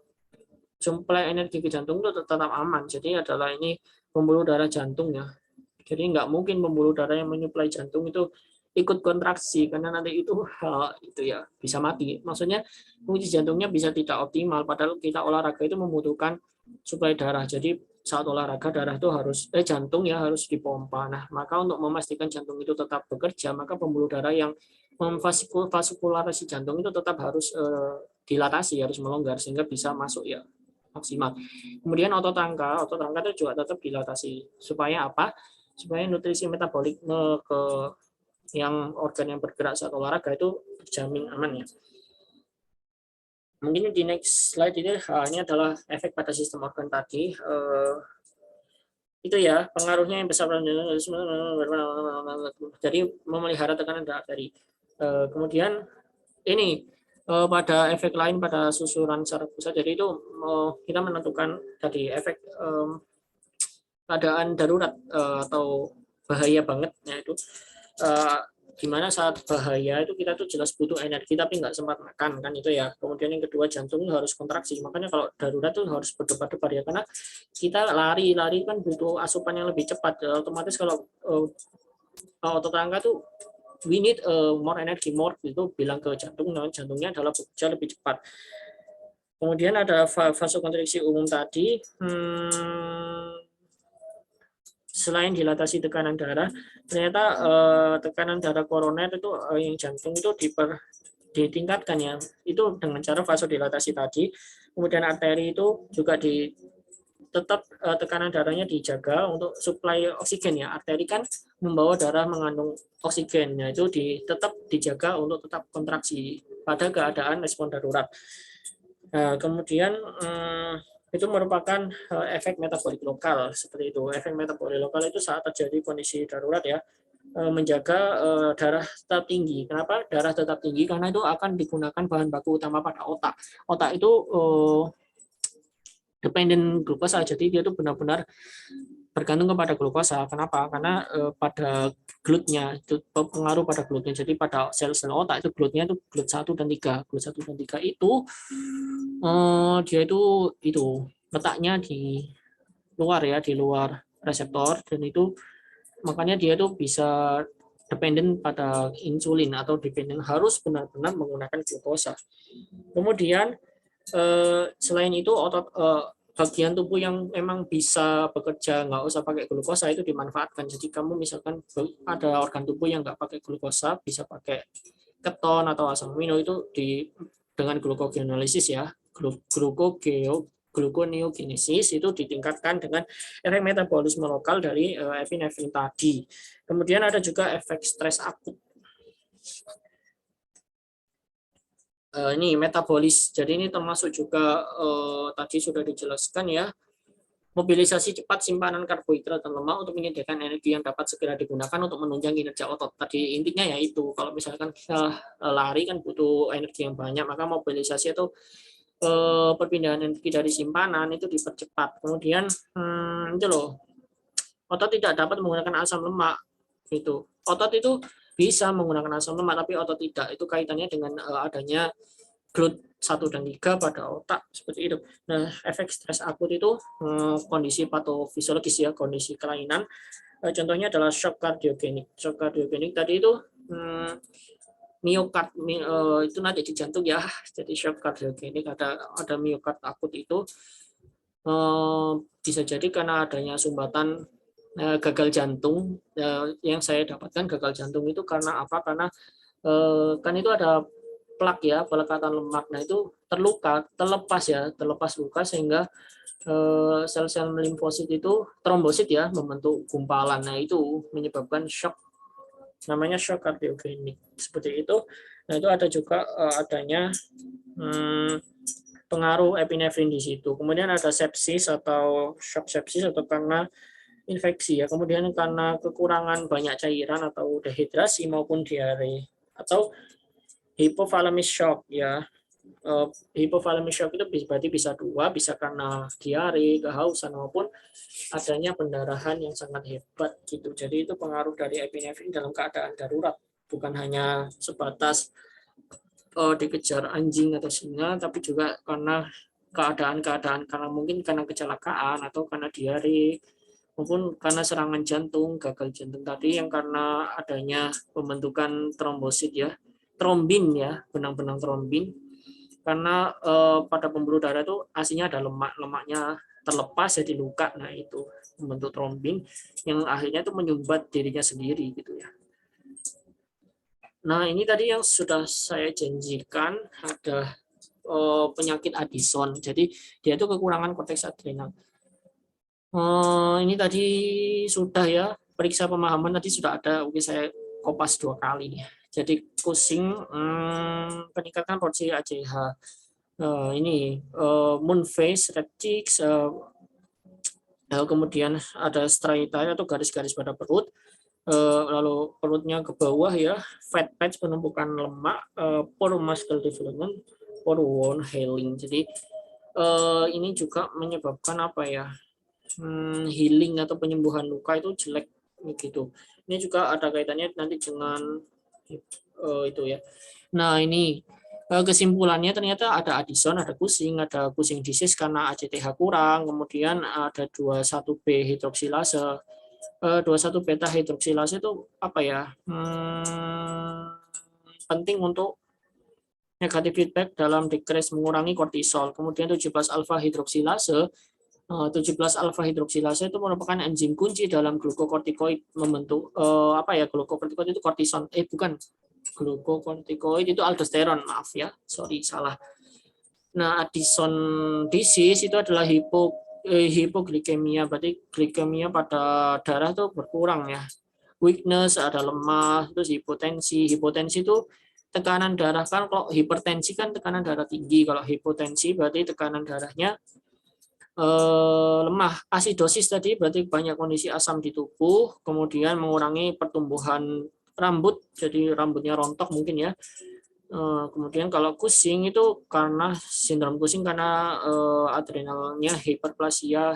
suplai energi ke jantung itu tetap aman. Jadi adalah ini pembuluh darah jantung ya. Jadi nggak mungkin pembuluh darah yang menyuplai jantung itu ikut kontraksi karena nanti itu ya bisa mati. Maksudnya fungsi jantungnya bisa tidak optimal padahal kita olahraga itu membutuhkan suplai darah. Jadi saat olahraga darah itu jantung ya harus dipompa. Nah, maka untuk memastikan jantung itu tetap bekerja, maka pembuluh darah yang memvaskularasi jantung itu tetap harus dilatasi, harus melonggar sehingga bisa masuk ya maksimal. Kemudian otot rangka itu juga tetap dilatasi supaya apa? Supaya nutrisi metabolikme ke yang organ yang bergerak saat olahraga itu terjamin aman ya. Mungkin di next slide ini adalah efek pada sistem organ tadi. Itu ya pengaruhnya yang besar. Jadi memelihara tekanan darah tadi. Kemudian ini pada efek lain pada susuran saraf pusat. Jadi itu kita menentukan tadi efek keadaan darurat atau bahaya banget yaitu gimana saat bahaya itu kita tuh jelas butuh energi tapi nggak sempat makan kan itu ya. Kemudian yang kedua jantung harus kontraksi, makanya kalau darurat tuh harus berdebar-debar ya karena kita lari kan butuh asupan yang lebih cepat ya. Otomatis kalau otot rangka tuh we need more energy more itu bilang ke jantung, jantungnya adalah bekerja lebih cepat. Kemudian ada vasokonstriksi umum tadi. Selain dilatasi tekanan darah, ternyata tekanan darah koroner itu yang jantung itu ditingkatkan ya. Itu dengan cara vasodilatasi tadi. Kemudian arteri itu juga tetap tekanan darahnya dijaga untuk suplai oksigen ya. Arteri kan membawa darah mengandung oksigennya itu tetap dijaga untuk tetap kontraksi pada keadaan respon darurat. Kemudian itu merupakan efek metabolik lokal seperti itu. Efek metabolik lokal itu saat terjadi kondisi darurat ya, menjaga darah tetap tinggi. Kenapa darah tetap tinggi? Karena itu akan digunakan bahan baku utama pada otak. Otak itu dependent glukosa, jadi dia itu benar-benar bergantung kepada glukosa. Kenapa? Karena pada glutnya itu pengaruh pada glutnya. Jadi pada sel-sel otak itu glutnya itu glut 1 dan 3. Glut 1 dan 3 itu dia itu letaknya di luar ya, di luar reseptor dan itu makanya dia tuh bisa dependent pada insulin atau dependent harus benar-benar menggunakan glukosa. Kemudian selain itu otot bagian tubuh yang memang bisa bekerja nggak usah pakai glukosa itu dimanfaatkan. Jadi kamu misalkan ada organ tubuh yang nggak pakai glukosa bisa pakai keton atau asam amino itu dengan glucogenolisis ya, gluconeogenesis itu ditingkatkan dengan efek metabolisme lokal dari epinefrin tadi. Kemudian ada juga efek stres akut. Ini metabolis. Jadi ini termasuk juga tadi sudah dijelaskan ya. Mobilisasi cepat simpanan karbohidrat dan lemak untuk menyediakan energi yang dapat segera digunakan untuk menunjang kinerja otot. Tadi intinya ya itu. Kalau misalkan kita lari kan butuh energi yang banyak, maka mobilisasi atau perpindahan energi dari simpanan itu dipercepat. Kemudian itu loh. Otot tidak dapat menggunakan asam lemak gitu. Otot itu bisa menggunakan asam lemak tapi otot tidak. Itu kaitannya dengan adanya glut 1 dan 3 pada otak seperti itu. Nah, efek stres akut itu kondisi patofisiologis ya, kondisi kelainan. Contohnya adalah shock kardiogenik. Shock kardiogenik tadi itu miokard itu nanti di jantung ya. Jadi shock kardiogenik ada miokard akut itu bisa jadi karena adanya sumbatan gagal jantung. Yang saya dapatkan gagal jantung itu karena apa? Karena kan itu ada plak ya, pelekatan lemak. Nah itu terlepas luka sehingga sel-sel limfosit itu trombosit ya membentuk gumpalan. Nah itu menyebabkan shock, namanya shock kardiogenik seperti itu. Nah itu ada juga adanya pengaruh epinefrin di situ. Kemudian ada sepsis atau shock sepsis atau karena infeksi ya. Kemudian karena kekurangan banyak cairan atau dehidrasi maupun diare atau hypothalamic shock ya. Hypothalamic shock itu berarti bisa dua, bisa karena diare, kehausan maupun adanya pendarahan yang sangat hebat gitu. Jadi itu pengaruh dari epinefrin dalam keadaan darurat. bukan hanya sebatas dikejar anjing atau singa, tapi juga karena keadaan-keadaan, karena mungkin karena kecelakaan atau karena diare maupun karena serangan jantung, gagal jantung tadi yang karena adanya pembentukan trombosit ya, trombin ya, benang-benang trombin. Karena pada pembuluh darah itu aslinya ada lemak, lemaknya terlepas jadi luka, nah itu membentuk trombin yang akhirnya itu menyumbat dirinya sendiri gitu ya. Nah ini tadi yang sudah saya janjikan, ada penyakit Addison, jadi dia itu kekurangan korteks adrenal. Ini tadi sudah ya, periksa pemahaman tadi sudah ada, oke saya kopas 2 kali nih. Jadi Cushing, peningkatan produksi ACH. Ini moon face, red cheeks, kemudian ada striatum atau garis-garis pada perut, lalu perutnya ke bawah ya, fat patch penumpukan lemak, poor muscle development, poor wound healing. Jadi ini juga menyebabkan apa ya, healing atau penyembuhan luka itu jelek gitu. Ini juga ada kaitannya nanti dengan itu ya. Nah ini kesimpulannya ternyata ada Addison, ada Cushing disease karena ACTH kurang, kemudian ada 21B hidroksilase. 21 beta hidroksilase itu apa ya? Penting untuk negatif feedback dalam decrease mengurangi kortisol. Kemudian 17 alfa hidroksilase 17 alfa hidroksilase itu merupakan enzim kunci dalam glukokortikoid membentuk apa ya, glukokortikoid itu kortison, bukan, glukokortikoid itu aldosteron, maaf ya, sorry salah. Nah Addison disease itu adalah hipoglikemia, berarti glikemia pada darah itu berkurang ya, weakness, ada lemah, terus hipotensi. Hipotensi itu tekanan darah, kan kalau hipertensi kan tekanan darah tinggi, kalau hipotensi berarti tekanan darahnya lemah. Asidosis tadi berarti banyak kondisi asam di tubuh, kemudian mengurangi pertumbuhan rambut, jadi rambutnya rontok mungkin ya. Kemudian kalau Cushing itu karena sindrom Cushing karena adrenalnya hiperplasia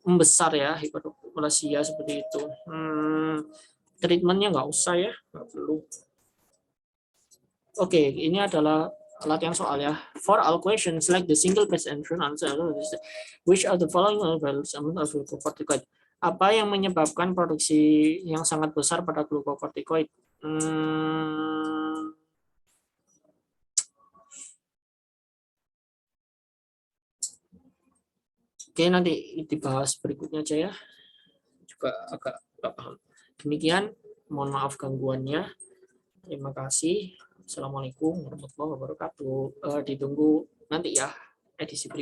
membesar ya, hiperplasia seperti itu. Treatmentnya nggak usah ya, nggak perlu. Oke, ini adalah latihan soal ya. For all questions, select the single best answer. Which of the following values amount of glucocorticoid? Apa yang menyebabkan produksi yang sangat besar pada glucocorticoid? Oke, nanti dibahas berikutnya aja ya. Juga agak paham. Demikian, mohon maaf gangguannya. Terima kasih. Assalamualaikum warahmatullahi wabarakatuh. Ditunggu nanti ya edisi berikutnya.